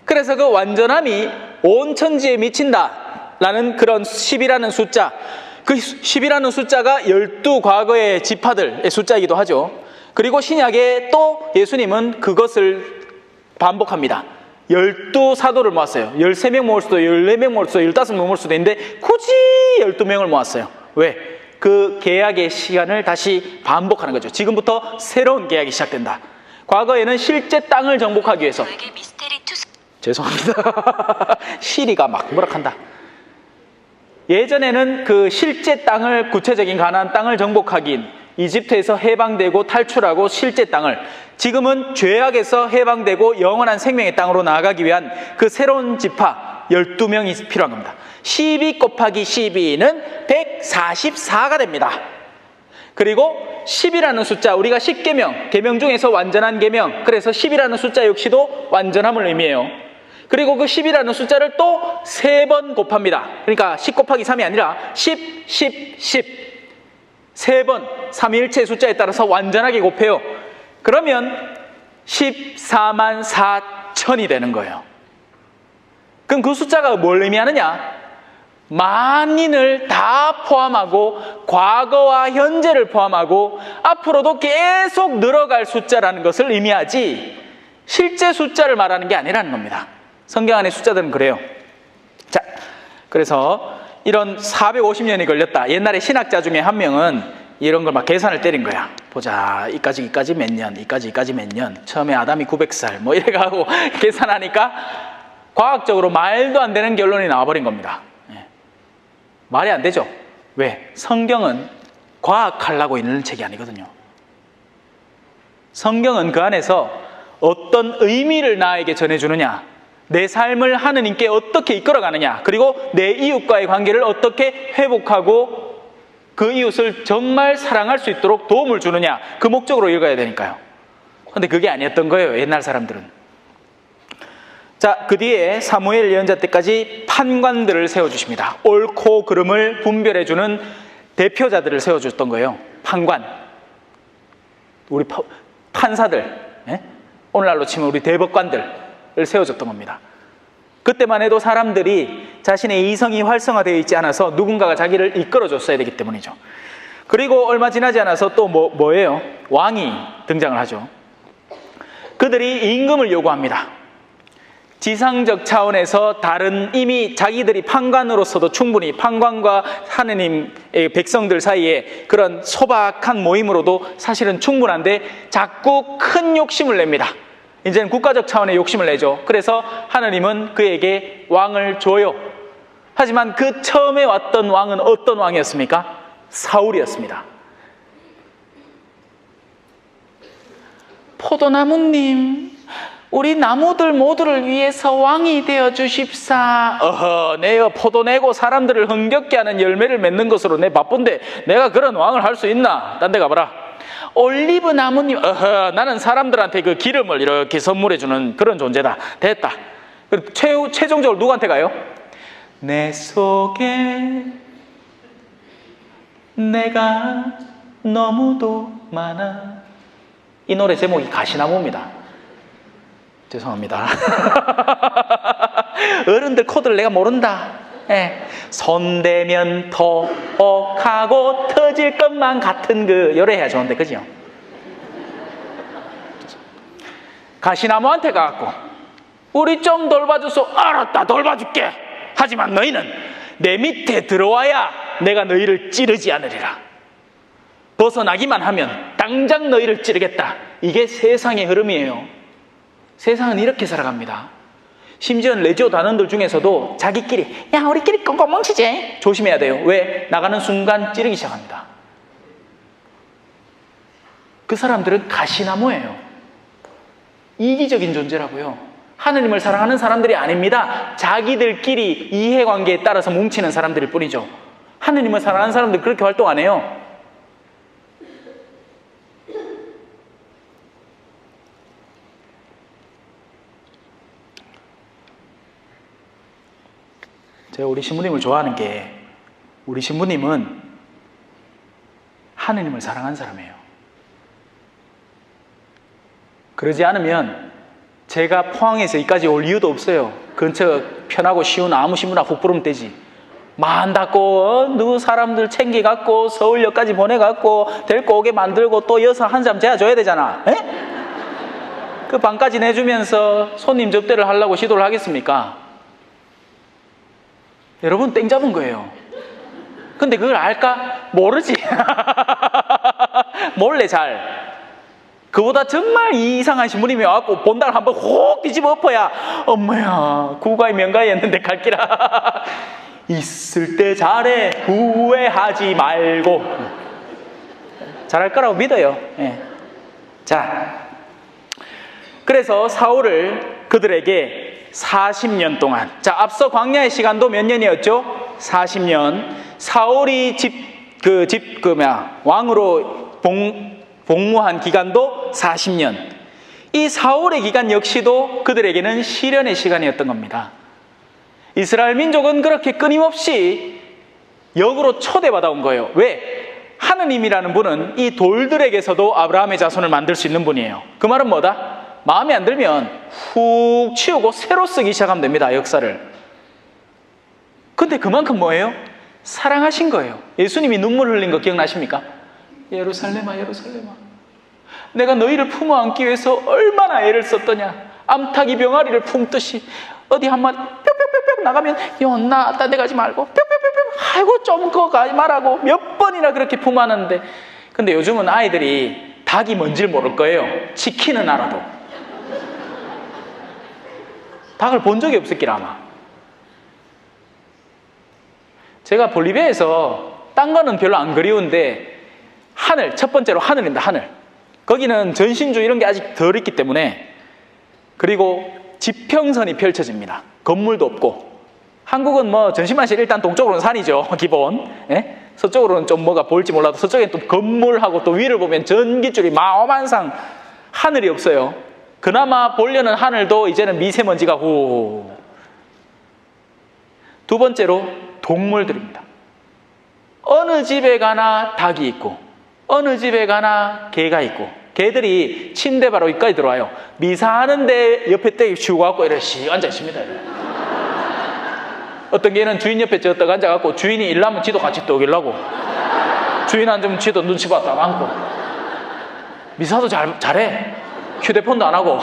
그래서 그 완전함이 온 천지에 미친다 라는 그런 10이라는 숫자, 그 10이라는 숫자가 12 과거의 지파들의 숫자이기도 하죠. 그리고 신약에 또 예수님은 그것을 반복합니다. 12 사도를 모았어요. 13명 모을 수도 14명 모을 수도 15명 모을 수도 있는데 굳이 12명을 모았어요. 왜? 그 계약의 시간을 다시 반복하는 거죠. 지금부터 새로운 계약이 시작된다. 과거에는 실제 땅을 정복하기 위해서. 죄송합니다. 시리가 막 뭐락한다. 예전에는 그 실제 땅을, 구체적인 가나안 땅을 정복하기, 이집트에서 해방되고 탈출하고 실제 땅을, 지금은 죄악에서 해방되고 영원한 생명의 땅으로 나아가기 위한 그 새로운 지파 12명이 필요한 겁니다. 12 곱하기 12는 144가 됩니다. 그리고 10이라는 숫자, 우리가 10계명, 계명 중에서 완전한 계명, 그래서 10이라는 숫자 역시도 완전함을 의미해요. 그리고 그 10이라는 숫자를 또 3번 곱합니다. 그러니까 10 곱하기 3이 아니라 10, 10, 10. 3번, 삼위일체 숫자에 따라서 완전하게 곱해요. 그러면 14만 4천이 되는 거예요. 그럼 그 숫자가 뭘 의미하느냐? 만인을 다 포함하고 과거와 현재를 포함하고 앞으로도 계속 늘어갈 숫자라는 것을 의미하지 실제 숫자를 말하는 게 아니라는 겁니다. 성경 안의 숫자들은 그래요. 자, 그래서 이런 450년이 걸렸다. 옛날에 신학자 중에 한 명은 이런 걸 막 계산을 때린 거야. 보자, 이까지 몇 년, 이까지 몇 년, 처음에 아담이 900살 뭐 이래가지고 계산하니까 과학적으로 말도 안 되는 결론이 나와버린 겁니다. 예. 말이 안 되죠. 왜? 성경은 과학하려고 있는 책이 아니거든요. 성경은 그 안에서 어떤 의미를 나에게 전해주느냐, 내 삶을 하느님께 어떻게 이끌어가느냐, 그리고 내 이웃과의 관계를 어떻게 회복하고 그 이웃을 정말 사랑할 수 있도록 도움을 주느냐, 그 목적으로 읽어야 되니까요. 근데 그게 아니었던 거예요, 옛날 사람들은. 자, 그 뒤에 사무엘 예언자 때까지 판관들을 세워주십니다. 옳고 그름을 분별해주는 대표자들을 세워줬던 거예요. 판관, 우리 판사들, 예? 오늘날로 치면 우리 대법관들을 세워줬던 겁니다. 그때만 해도 사람들이 자신의 이성이 활성화되어 있지 않아서 누군가가 자기를 이끌어줬어야 되기 때문이죠. 그리고 얼마 지나지 않아서 또 뭐예요? 왕이 등장을 하죠. 그들이 임금을 요구합니다. 지상적 차원에서 다른, 이미 자기들이 판관으로서도 충분히 판관과 하느님의 백성들 사이에 그런 소박한 모임으로도 사실은 충분한데 자꾸 큰 욕심을 냅니다. 이제는 국가적 차원의 욕심을 내죠. 그래서 하느님은 그에게 왕을 줘요. 하지만 그 처음에 왔던 왕은 어떤 왕이었습니까? 사울이었습니다. 포도나무님, 우리 나무들 모두를 위해서 왕이 되어 주십사. 내가 포도 내고 사람들을 흥겹게 하는 열매를 맺는 것으로 내 바쁜데 내가 그런 왕을 할 수 있나? 딴 데 가봐라. 올리브 나무님, 나는 사람들한테 그 기름을 이렇게 선물해 주는 그런 존재다. 됐다. 최종적으로 누구한테 가요? 내 속에 내가 너무도 많아. 이 노래 제목이 가시나무입니다. 죄송합니다. 어른들 코드를 내가 모른다. 예. 손대면 톡하고 터질 것만 같은 그 요래해야 좋은데, 그죠? 가시나무한테 가갖고 우리 좀 돌봐줘서. 알았다, 돌봐줄게. 하지만 너희는 내 밑에 들어와야 내가 너희를 찌르지 않으리라. 벗어나기만 하면 당장 너희를 찌르겠다. 이게 세상의 흐름이에요. 세상은 이렇게 살아갑니다. 심지어 레지오 단원들 중에서도 자기끼리, 야, 우리끼리 꽁꽁 뭉치지. 조심해야 돼요. 왜? 나가는 순간 찌르기 시작합니다. 그 사람들은 가시나무예요. 이기적인 존재라고요. 하느님을 사랑하는 사람들이 아닙니다. 자기들끼리 이해관계에 따라서 뭉치는 사람들일 뿐이죠. 하느님을 사랑하는 사람들 그렇게 활동 안 해요. 제가 우리 신부님을 좋아하는 게, 우리 신부님은 하느님을 사랑하는 사람이에요. 그러지 않으면 제가 포항에서 여기까지 올 이유도 없어요. 근처 편하고 쉬운 아무 신부나 훅 부르면 되지. 마음 닫고 누구 사람들 챙겨갖고 서울역까지 보내갖고 데리고 오게 만들고 또 여서 한 잠 재워줘야 되잖아. 에? 그 방까지 내주면서 손님 접대를 하려고 시도를 하겠습니까? 여러분, 땡 잡은 거예요. 근데 그걸 알까? 모르지. 몰래 잘. 그보다 정말 이상한 신부님이 와갖고 본다를 한번 혹 뒤집어 엎어야, 엄마야, 구가의 명가였는데 갈기라. 있을 때 잘해, 후회하지 말고. 잘할 거라고 믿어요. 예. 자, 그래서 사울을 그들에게 40년 동안, 자, 앞서 광야의 시간도 몇 년이었죠? 40년. 사울이 왕으로 복무한 기간도 40년. 이 사울의 기간 역시도 그들에게는 시련의 시간이었던 겁니다. 이스라엘 민족은 그렇게 끊임없이 역으로 초대받아 온 거예요. 왜? 하느님이라는 분은 이 돌들에게서도 아브라함의 자손을 만들 수 있는 분이에요. 그 말은 뭐다? 마음에 안 들면 훅 치우고 새로 쓰기 시작하면 됩니다, 역사를. 근데 그만큼 뭐예요? 사랑하신 거예요. 예수님이 눈물 흘린 거 기억나십니까? 예루살렘아, 예루살렘아, 내가 너희를 품어 안기 위해서 얼마나 애를 썼더냐. 암탉이 병아리를 품듯이 어디 한번 뿅뿅뿅뿅 나가면, 연나 딴 데 가지 말고 뿅뿅뿅뿅, 아이고 좀 그거 가지 말라고 몇 번이나 그렇게 품었는데. 근데 요즘은 아이들이 닭이 뭔지를 모를 거예요. 치킨은 알아도. 닭을 본 적이 없을 길 아마. 제가 볼리비아에서 딴 거는 별로 안 그리운데 하늘, 첫 번째로 하늘입니다. 하늘. 거기는 전신주 이런 게 아직 덜 있기 때문에. 그리고 지평선이 펼쳐집니다. 건물도 없고. 한국은 뭐 전신만실 일단 동쪽으로는 산이죠, 기본. 예? 서쪽으로는 좀 뭐가 보일지 몰라도 서쪽엔 또 건물하고 또 위를 보면 전기줄이 마어만상 하늘이 없어요. 그나마 보려는 하늘도 이제는 미세먼지가 후. 두 번째로 동물들입니다. 어느 집에 가나 닭이 있고 어느 집에 가나 개가 있고 개들이 침대 바로 여기까지 들어와요. 미사하는데 옆에 떼기 치우고 갖고 이렇게 앉아 있습니다. 어떤 개는 주인 옆에 저떡 앉아갖고 주인이 일하면 지도 같이 떠오기려고 주인 앉으면 지도 눈치 봤다 앉고 미사도 잘해. 휴대폰도 안 하고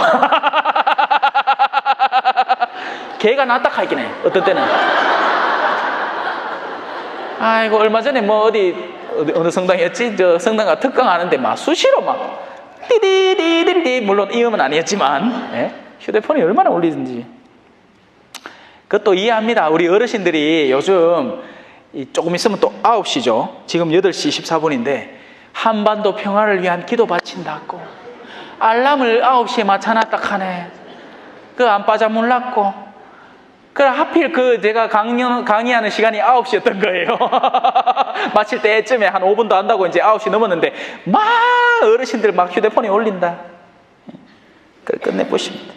개가 낫다 카이긴 해. 어떤 때는 아이고 얼마 전에 뭐 어느 성당이었지? 저 성당가 특강하는데 막 수시로 막 띠디디디디 물론 이 음은 아니었지만 예? 휴대폰이 얼마나 울리는지 그것도 이해합니다. 우리 어르신들이 요즘 조금 있으면 또 9시죠. 지금 8시 14분인데 한반도 평화를 위한 기도 바친다고 알람을 9시에 맞춰놨다 하네. 그 안 빠져 몰랐고 그래 하필 제가 강의하는 시간이 9시였던 거예요. 마칠 때쯤에 한 5분도 안다고 이제 9시 넘었는데 막 어르신들 막 휴대폰에 올린다. 그래 끝내보십니다.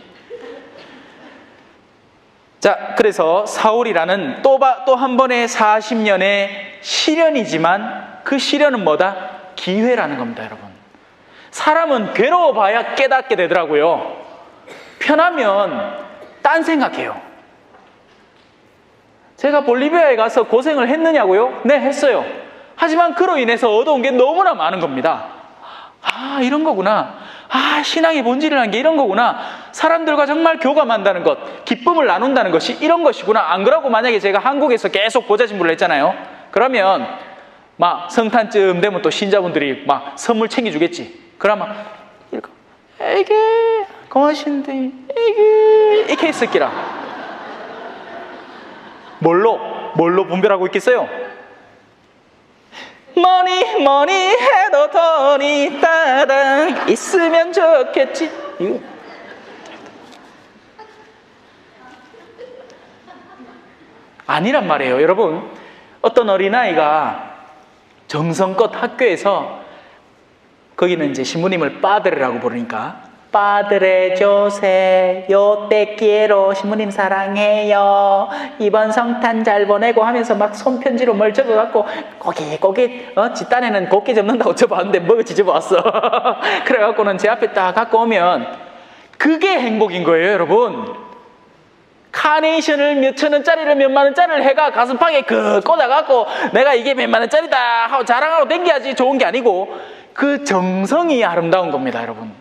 자, 그래서 사울이라는 또 한 번의 40년의 시련이지만 그 시련은 뭐다? 기회라는 겁니다, 여러분. 사람은 괴로워봐야 깨닫게 되더라고요. 편하면 딴 생각해요. 제가 볼리비아에 가서 고생을 했느냐고요? 네, 했어요. 하지만 그로 인해서 얻어온 게 너무나 많은 겁니다. 아, 이런 거구나. 아, 신앙의 본질이라는 게 이런 거구나. 사람들과 정말 교감한다는 것, 기쁨을 나눈다는 것이 이런 것이구나. 안 그러고 만약에 제가 한국에서 계속 보좌진부를 했잖아요. 그러면 막 성탄쯤 되면 또 신자분들이 막 선물 챙겨주겠지. 그러면 이렇게 에게 고마신데 에게 이렇게 했을기라. 뭘로 분별하고 있겠어요? 뭐니 해도 돈이 따당 있으면 좋겠지. 이거. 아니란 말이에요. 여러분, 어떤 어린아이가 정성껏 학교에서 거기는 이제 신부님을 빠드레라고 부르니까 빠드레 조세 요때 끼에로 신부님 사랑해요 이번 성탄 잘 보내고 하면서 막 손편지로 뭘 적어갖고 꼬깃꼬깃 지 딴에는 곱게 접는다고 접었는데 뭐지 접어왔어. 그래갖고는 제 앞에 딱 갖고 오면 그게 행복인 거예요, 여러분. 카네이션을 몇천 원짜리를 몇만 원짜리를 해가 가슴팍에 꽂아갖고 내가 이게 몇만 원짜리다 하고 자랑하고 댕겨야지 좋은 게 아니고 그 정성이 아름다운 겁니다, 여러분.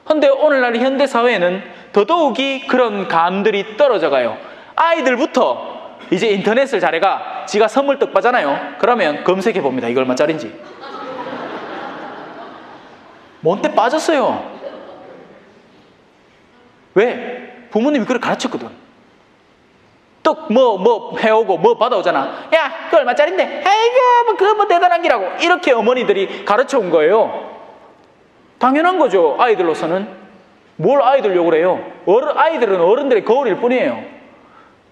그런데 오늘날 현대사회에는 더더욱이 그런 감들이 떨어져 가요. 아이들부터 이제 인터넷을 잘해가 지가 선물 떡 빠잖아요. 그러면 검색해 봅니다. 이거 얼마짜린지. 뭔데 빠졌어요. 왜? 부모님이 그걸 가르쳤거든. 떡 뭐 해오고 뭐 받아오잖아. 야, 그거 얼마짜린데? 아이고 그거 뭐 대단한 기라고. 이렇게 어머니들이 가르쳐온 거예요. 당연한 거죠. 아이들로서는. 뭘 아이들 욕을 해요? 아이들은 어른들의 거울일 뿐이에요.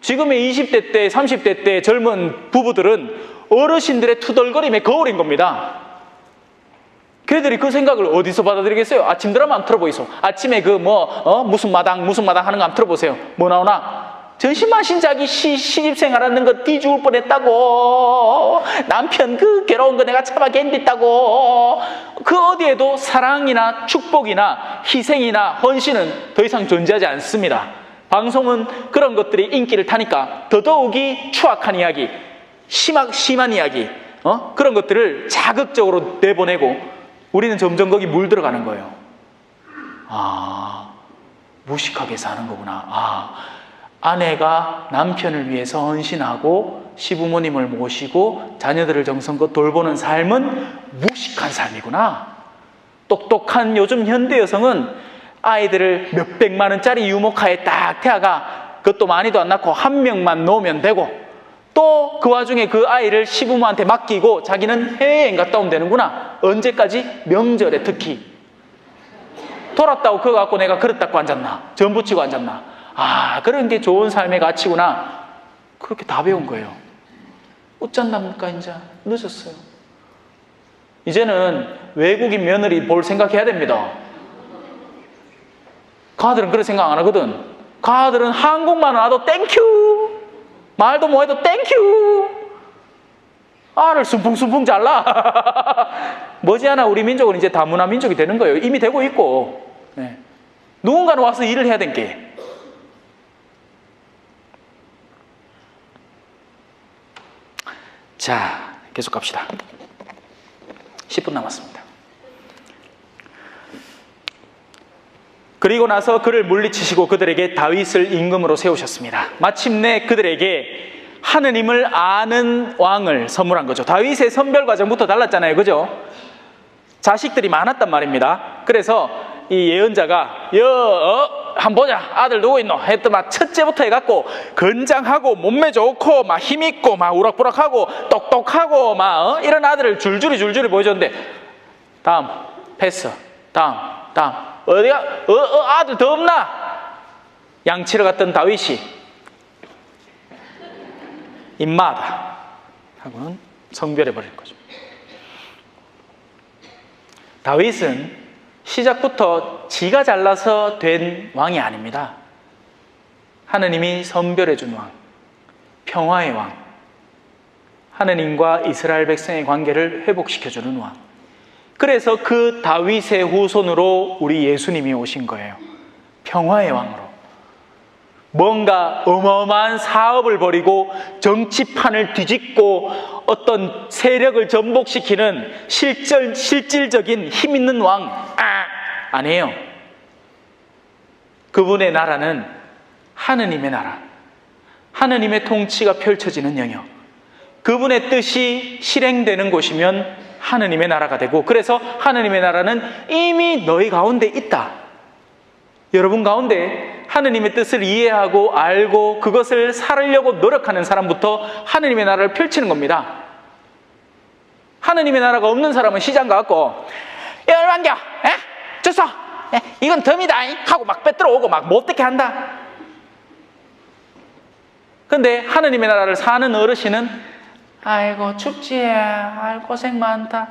지금의 20대 때 30대 때 젊은 부부들은 어르신들의 투덜거림의 거울인 겁니다. 걔들이 그 생각을 어디서 받아들이겠어요? 아침 드라마 한번 틀어보이소. 아침에 무슨 마당 하는 거 한번 틀어보세요. 뭐 나오나? 전심하신 자기 시집생활 하는 거 뒤 죽을 뻔했다고. 남편 그 괴로운 거 내가 참아 견뎠다고. 그 어디에도 사랑이나 축복이나 희생이나 헌신은 더 이상 존재하지 않습니다. 방송은 그런 것들이 인기를 타니까 더더욱이 추악한 이야기, 심한 이야기, 그런 것들을 자극적으로 내보내고 우리는 점점 거기 물들어가는 거예요. 아, 무식하게 사는 거구나. 아내가 남편을 위해서 헌신하고 시부모님을 모시고 자녀들을 정성껏 돌보는 삶은 무식한 삶이구나. 똑똑한 요즘 현대 여성은 아이들을 몇백만 원짜리 유모카에 딱 태아가 그것도 많이도 안 낳고 한 명만 놓으면 되고 또 그 와중에 그 아이를 시부모한테 맡기고 자기는 해외여행 갔다 오면 되는구나. 언제까지? 명절에 특히. 돌았다고 그거 갖고 내가 그릇 닦고 앉았나? 전 부치고 앉았나? 그런 게 좋은 삶의 가치구나. 그렇게 다 배운 거예요. 어쩐답니까? 이제 늦었어요. 이제는 외국인 며느리 볼 생각해야 됩니다. 가들은 그런 생각 안 하거든. 가들은 한국만 와도 땡큐, 말도 뭐해도 땡큐, 알을 순풍순풍 잘라. 머지않아 우리 민족은 이제 다문화 민족이 되는 거예요. 이미 되고 있고. 네. 누군가는 와서 일을 해야 된 게. 자, 계속 갑시다. 10분 남았습니다. 그리고 나서 그를 물리치시고 그들에게 다윗을 임금으로 세우셨습니다. 마침내 그들에게 하느님을 아는 왕을 선물한 거죠. 다윗의 선별 과정부터 달랐잖아요. 그죠? 자식들이 많았단 말입니다. 그래서 이 예언자가 한번 보자, 아들 누구 있노? 했더만 첫째부터 해갖고 건장하고 몸매 좋고 막 힘있고 막 우락부락하고 똑똑하고 막 이런 아들을 줄줄이 보여줬는데, 다음 패스, 다음 어디가 아들 더 없나? 양치러 갔던 다윗이 임마다 하고는 성별해버린 거죠. 다윗은 시작부터 지가 잘나서 된 왕이 아닙니다. 하느님이 선별해준 왕, 평화의 왕, 하느님과 이스라엘 백성의 관계를 회복시켜주는 왕. 그래서 그 다윗의 후손으로 우리 예수님이 오신 거예요. 평화의 왕으로. 뭔가 어마어마한 사업을 벌이고 정치판을 뒤집고 어떤 세력을 전복시키는 실질적인 힘 있는 왕 아니에요. 그분의 나라는 하느님의 나라, 하느님의 통치가 펼쳐지는 영역, 그분의 뜻이 실행되는 곳이면 하느님의 나라가 되고, 그래서 하느님의 나라는 이미 너희 가운데 있다. 여러분 가운데 하느님의 뜻을 이해하고 알고 그것을 살으려고 노력하는 사람부터 하느님의 나라를 펼치는 겁니다. 하느님의 나라가 없는 사람은 시장 가갖고 열만겨 줬어, 이건 덤이다 하고 막 빼들어 오고 막 못되게 한다. 근데 하느님의 나라를 사는 어르신은 아이고 춥지, 아이고 고생 많다,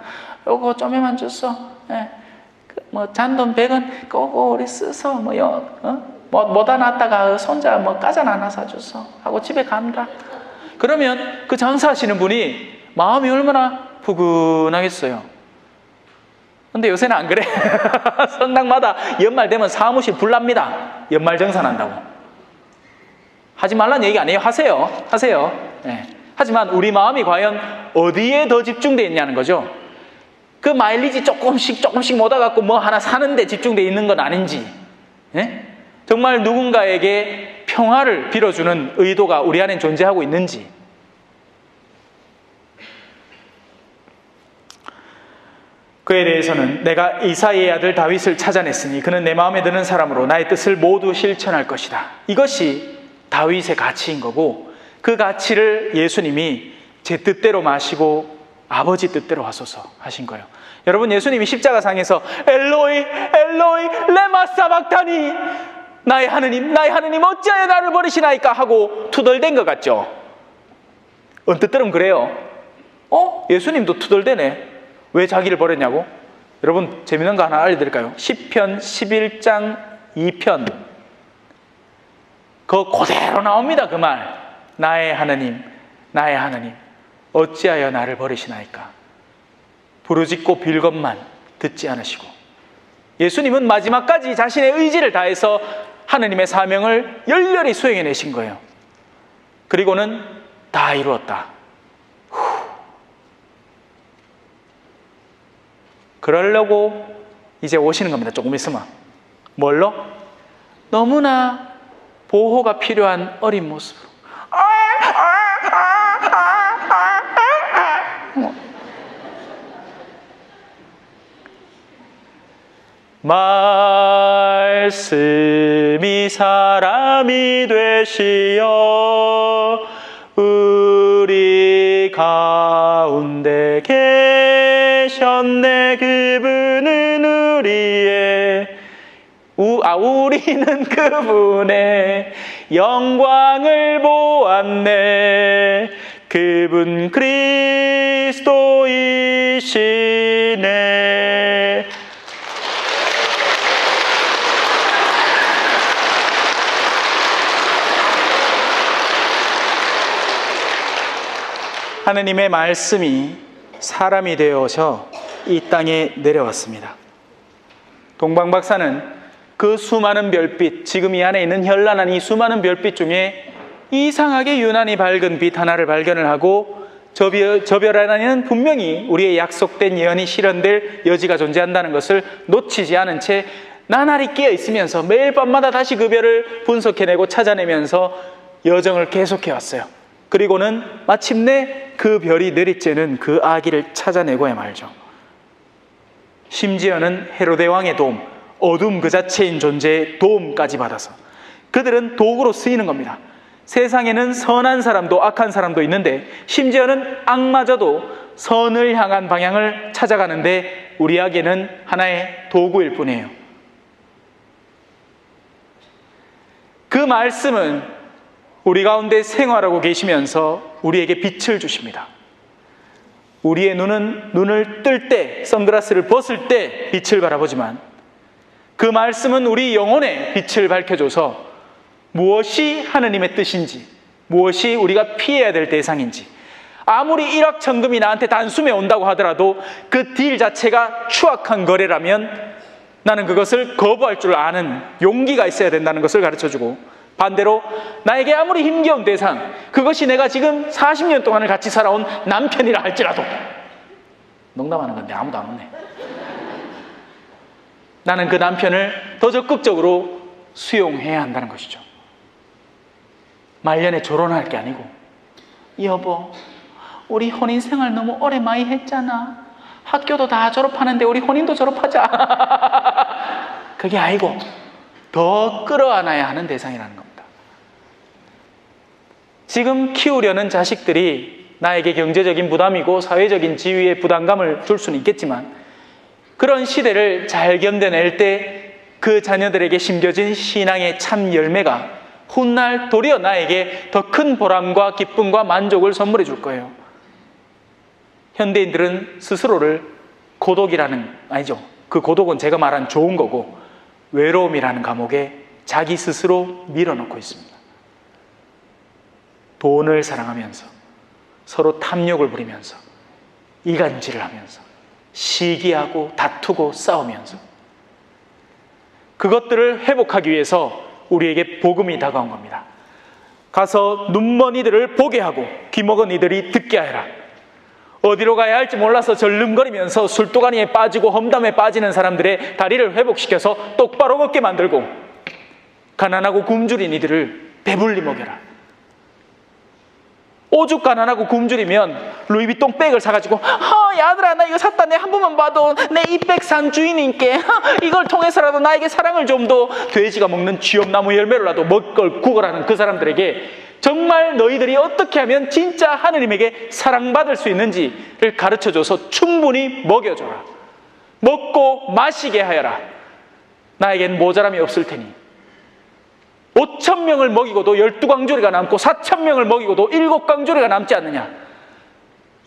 요거 좀에만 줬어, 뭐 잔돈 100원 꼬고 우리 쓰서 뭐다 놨다가 손자 뭐 까잔 하나 사줬어 하고 집에 간다. 그러면 그 장사하시는 분이 마음이 얼마나 푸근하겠어요. 근데 요새는 안 그래. 성당마다 연말 되면 사무실 불납니다. 연말 정산한다고. 하지 말라는 얘기 아니에요. 하세요. 네. 하지만 우리 마음이 과연 어디에 더 집중되어 있냐는 거죠. 그 마일리지 조금씩 모아갖고 뭐 하나 사는데 집중되어 있는 건 아닌지, 정말 누군가에게 평화를 빌어주는 의도가 우리 안에 존재하고 있는지. 그에 대해서는 내가 이사이의 아들 다윗을 찾아냈으니 그는 내 마음에 드는 사람으로 나의 뜻을 모두 실천할 것이다. 이것이 다윗의 가치인 거고, 그 가치를 예수님이 제 뜻대로 마시고 아버지 뜻대로 하소서 하신 거예요. 여러분, 예수님이 십자가상에서 엘로이 엘로이 레마 사박타니, 나의 하느님 어찌하여 나를 버리시나이까 하고 투덜댄 것 같죠? 언뜻 들으면 그래요. 예수님도 투덜대네. 왜 자기를 버렸냐고? 여러분, 재밌는 거 하나 알려드릴까요? 시편 11장 2편 그거 그대로 나옵니다. 그 말, 나의 하느님 어찌하여 나를 버리시나이까. 부르짖고 빌 것만 듣지 않으시고. 예수님은 마지막까지 자신의 의지를 다해서 하느님의 사명을 열렬히 수행해내신 거예요. 그리고는 다 이루었다. 그러려고 이제 오시는 겁니다. 조금 있으면. 뭘로? 너무나 보호가 필요한 어린 모습으로. 말씀이 사람이 되시어 우리 가운데 계셨네. 그분은 우리는 그분의 영광을 보았네. 그분 그리스도이시네. 하느님의 말씀이 사람이 되어서 이 땅에 내려왔습니다. 동방박사는 그 수많은 별빛, 지금 이 안에 있는 현란한 이 수많은 별빛 중에 이상하게 유난히 밝은 빛 하나를 발견을 하고 저 별 안에는 분명히 우리의 약속된 예언이 실현될 여지가 존재한다는 것을 놓치지 않은 채 나날이 끼어 있으면서 매일 밤마다 다시 그 별을 분석해내고 찾아내면서 여정을 계속해왔어요. 그리고는 마침내 그 별이 내리쬐는 그 아기를 찾아내고야 말죠. 심지어는 헤로데 왕의 도움, 어둠 그 자체인 존재의 도움까지 받아서 그들은 도구로 쓰이는 겁니다. 세상에는 선한 사람도 악한 사람도 있는데 심지어는 악마저도 선을 향한 방향을 찾아가는데 우리에게는 하나의 도구일 뿐이에요. 그 말씀은 우리 가운데 생활하고 계시면서 우리에게 빛을 주십니다. 우리의 눈은 눈을 뜰 때, 선글라스를 벗을 때 빛을 바라보지만 그 말씀은 우리 영혼에 빛을 밝혀줘서 무엇이 하느님의 뜻인지, 무엇이 우리가 피해야 될 대상인지, 아무리 일확천금이 나한테 단숨에 온다고 하더라도 그 딜 자체가 추악한 거래라면 나는 그것을 거부할 줄 아는 용기가 있어야 된다는 것을 가르쳐주고, 반대로 나에게 아무리 힘겨운 대상, 그것이 내가 지금 40년 동안을 같이 살아온 남편이라 할지라도, 농담하는 건데 아무도 안 오네. 나는 그 남편을 더 적극적으로 수용해야 한다는 것이죠. 말년에 결혼할 게 아니고, 여보, 우리 혼인생활 너무 오래 많이 했잖아. 학교도 다 졸업하는데 우리 혼인도 졸업하자. 그게 아니고 더 끌어안아야 하는 대상이라는 겁니다. 지금 키우려는 자식들이 나에게 경제적인 부담이고 사회적인 지위의 부담감을 줄 수는 있겠지만, 그런 시대를 잘 견뎌낼 때 그 자녀들에게 심겨진 신앙의 참 열매가 훗날 도리어 나에게 더 큰 보람과 기쁨과 만족을 선물해 줄 거예요. 현대인들은 스스로를 고독이라는, 아니죠, 그 고독은 제가 말한 좋은 거고, 외로움이라는 감옥에 자기 스스로 밀어넣고 있습니다. 돈을 사랑하면서, 서로 탐욕을 부리면서, 이간질을 하면서, 시기하고 다투고 싸우면서, 그것들을 회복하기 위해서 우리에게 복음이 다가온 겁니다. 가서 눈먼 이들을 보게 하고 귀먹은 이들이 듣게 하여라. 어디로 가야 할지 몰라서 절름거리면서 술도가니에 빠지고 험담에 빠지는 사람들의 다리를 회복시켜서 똑바로 걷게 만들고, 가난하고 굶주린 이들을 배불리 먹여라. 오죽 가난하고 굶주리면 루이비통 백을 사가지고, 야들아, 나 이거 샀다, 내 한 번만 봐도 내 이 백 산 주인인께 이걸 통해서라도 나에게 사랑을 좀 더, 돼지가 먹는 쥐엄나무 열매로라도 먹걸 구걸하는 그 사람들에게 정말 너희들이 어떻게 하면 진짜 하느님에게 사랑받을 수 있는지를 가르쳐줘서 충분히 먹여줘라. 먹고 마시게 하여라. 나에겐 모자람이 없을 테니. 5,000명을 먹이고도 12광주리가 남고 4,000명을 먹이고도 7광주리가 남지 않느냐.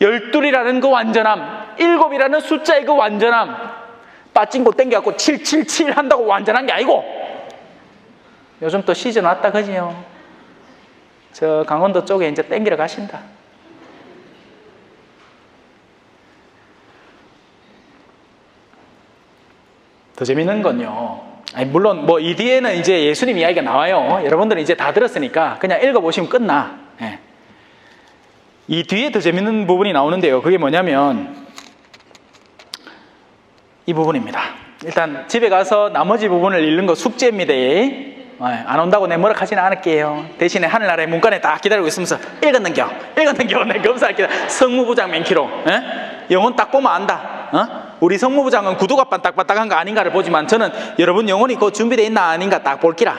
12이라는 그 완전함, 7이라는 숫자의 그 완전함, 빠찡고 땡겨갖고 777 한다고 완전한 게 아니고, 요즘 또 시즌 왔다 그지요. 저 강원도 쪽에 이제 땡기러 가신다. 더 재밌는 건요, 아니 물론 뭐 이 뒤에는 이제 예수님 이야기가 나와요. 여러분들은 이제 다 들었으니까 그냥 읽어보시면 끝나. 예. 이 뒤에 더 재밌는 부분이 나오는데요, 그게 뭐냐면 이 부분입니다. 일단 집에 가서 나머지 부분을 읽는 거 숙제입니다. 안 온다고 내 뭐라 하지는 않을게요. 대신에 하늘나라의 문간에 딱 기다리고 있으면서 읽었는겨 내 검사할게. 성무부장 맨키로, 영혼 딱 보면 안다. 우리 성무부장은 구두가 반딱반딱한 거 아닌가를 보지만, 저는 여러분 영혼이 그 준비되어 있나 아닌가 딱 볼기라.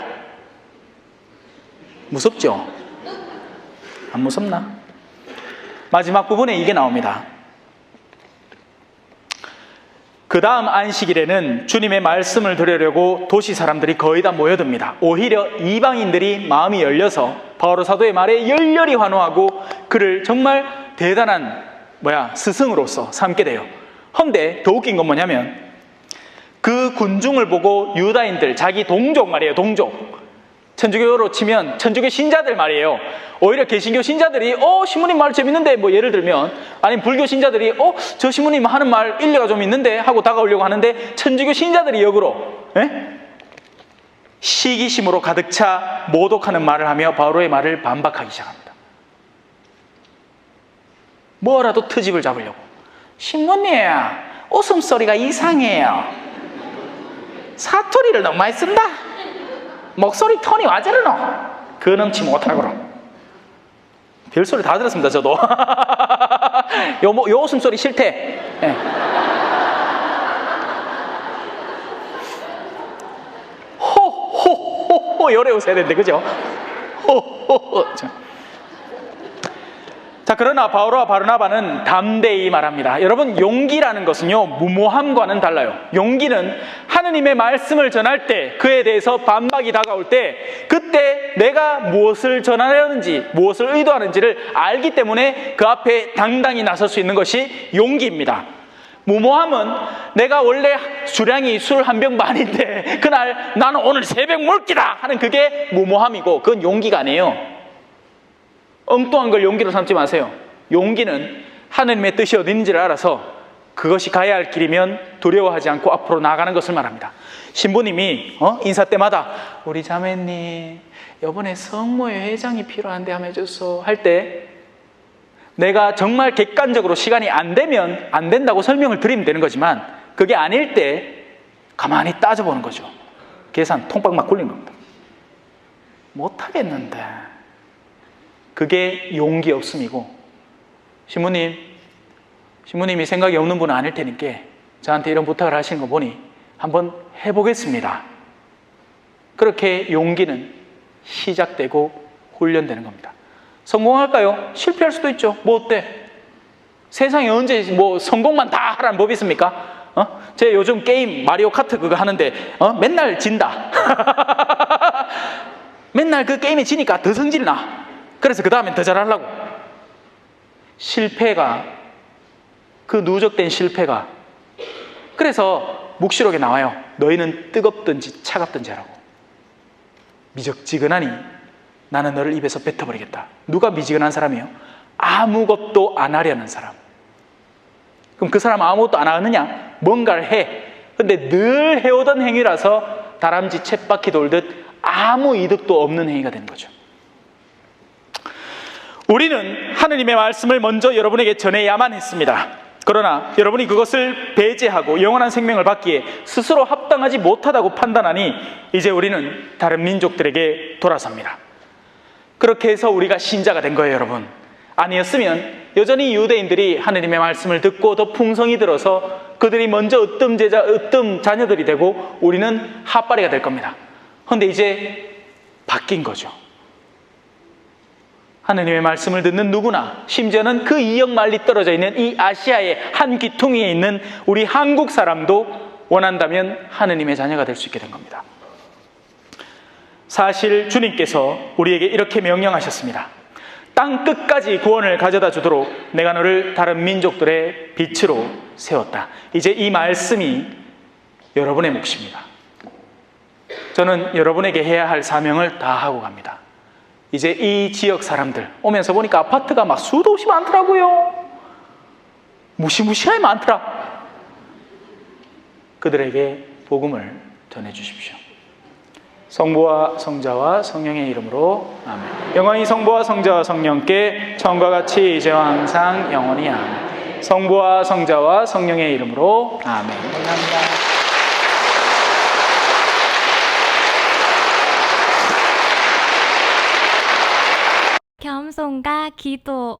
무섭죠? 안 무섭나? 마지막 부분에 이게 나옵니다. 그 다음 안식일에는 주님의 말씀을 들으려고 도시 사람들이 거의 다 모여듭니다. 오히려 이방인들이 마음이 열려서 바오로 사도의 말에 열렬히 환호하고 그를 정말 대단한 스승으로서 삼게 돼요. 헌데 더 웃긴 건 뭐냐면 그 군중을 보고 유다인들, 자기 동족 말이에요. 동족. 천주교로 치면 천주교 신자들 말이에요. 오히려 개신교 신자들이 신부님 말 재밌는데 예를 들면 아니면 불교 신자들이 저 신부님 하는 말 일리가 좀 있는데 하고 다가오려고 하는데 천주교 신자들이 역으로 시기심으로 가득 차 모독하는 말을 하며 바오로의 말을 반박하기 시작합니다. 뭐라도 트집을 잡으려고. 신부님 웃음소리가 이상해요. 사투리를 너무 많이 쓴다. 목소리 톤이 와 저러노. 근엄치 못하고로. 별소리 다 들었습니다 저도. 요 웃음소리 싫대. 네. 호호호호 요래 웃어야 되는데 그죠? 호호호. 자, 그러나 바오로와 바르나바는 담대히 말합니다. 여러분, 용기라는 것은요, 무모함과는 달라요. 용기는 하느님의 말씀을 전할 때, 그에 대해서 반박이 다가올 때, 그때 내가 무엇을 전하려는지, 무엇을 의도하는지를 알기 때문에 그 앞에 당당히 나설 수 있는 것이 용기입니다. 무모함은 내가 원래 주량이 술 한 병 반인데, 그날 나는 오늘 3병 먹기다! 하는 그게 무모함이고, 그건 용기가 아니에요. 엉뚱한 걸 용기로 삼지 마세요. 용기는 하느님의 뜻이 어디 있는지를 알아서 그것이 가야 할 길이면 두려워하지 않고 앞으로 나아가는 것을 말합니다. 신부님이 인사 때마다 우리 자매님 이번에 성모회 회장이 필요한데 한번 해줘서 할 때 내가 정말 객관적으로 시간이 안 되면 안 된다고 설명을 드리면 되는 거지만 그게 아닐 때 가만히 따져보는 거죠. 계산 통박 막 굴린 겁니다. 못하겠는데 그게 용기 없음이고 신부님이 생각이 없는 분은 아닐 테니까 저한테 이런 부탁을 하시는 거 보니 한번 해보겠습니다. 그렇게 용기는 시작되고 훈련되는 겁니다. 성공할까요? 실패할 수도 있죠. 뭐 어때? 세상에 언제 성공만 다 하라는 법이 있습니까? 제가 요즘 게임 마리오 카트 그거 하는데 맨날 진다. 맨날 그 게임에 지니까 더 성질나. 그래서 그 다음엔 더 잘하려고. 그 누적된 실패가 그래서 묵시록에 나와요. 너희는 뜨겁든지 차갑든지 하라고. 미적지근하니 나는 너를 입에서 뱉어버리겠다. 누가 미지근한 사람이에요? 아무것도 안 하려는 사람. 그럼 그 사람 아무것도 안 하느냐? 뭔가를 해. 근데 늘 해오던 행위라서 다람쥐 쳇바퀴 돌듯 아무 이득도 없는 행위가 되는 거죠. 우리는 하느님의 말씀을 먼저 여러분에게 전해야만 했습니다. 그러나 여러분이 그것을 배제하고 영원한 생명을 받기에 스스로 합당하지 못하다고 판단하니 이제 우리는 다른 민족들에게 돌아섭니다. 그렇게 해서 우리가 신자가 된 거예요, 여러분. 아니었으면 여전히 유대인들이 하느님의 말씀을 듣고 더 풍성히 들어서 그들이 먼저 으뜸 자녀들이 되고 우리는 핫바리가 될 겁니다. 그런데 이제 바뀐 거죠. 하느님의 말씀을 듣는 누구나, 심지어는 그 2억 마일리 떨어져 있는 이 아시아의 한 귀퉁이에 있는 우리 한국 사람도 원한다면 하느님의 자녀가 될 수 있게 된 겁니다. 사실 주님께서 우리에게 이렇게 명령하셨습니다. 땅 끝까지 구원을 가져다 주도록 내가 너를 다른 민족들의 빛으로 세웠다. 이제 이 말씀이 여러분의 몫입니다. 저는 여러분에게 해야 할 사명을 다 하고 갑니다. 이제 이 지역 사람들 오면서 보니까 아파트가 막 수도 없이 많더라고요. 무시무시하게 많더라. 그들에게 복음을 전해주십시오. 성부와 성자와 성령의 이름으로 아멘. 영원히 성부와 성자와 성령께 처음과 같이 이제와 항상 영원히 아멘. 성부와 성자와 성령의 이름으로 아멘. 감사합니다. 겸손과 기도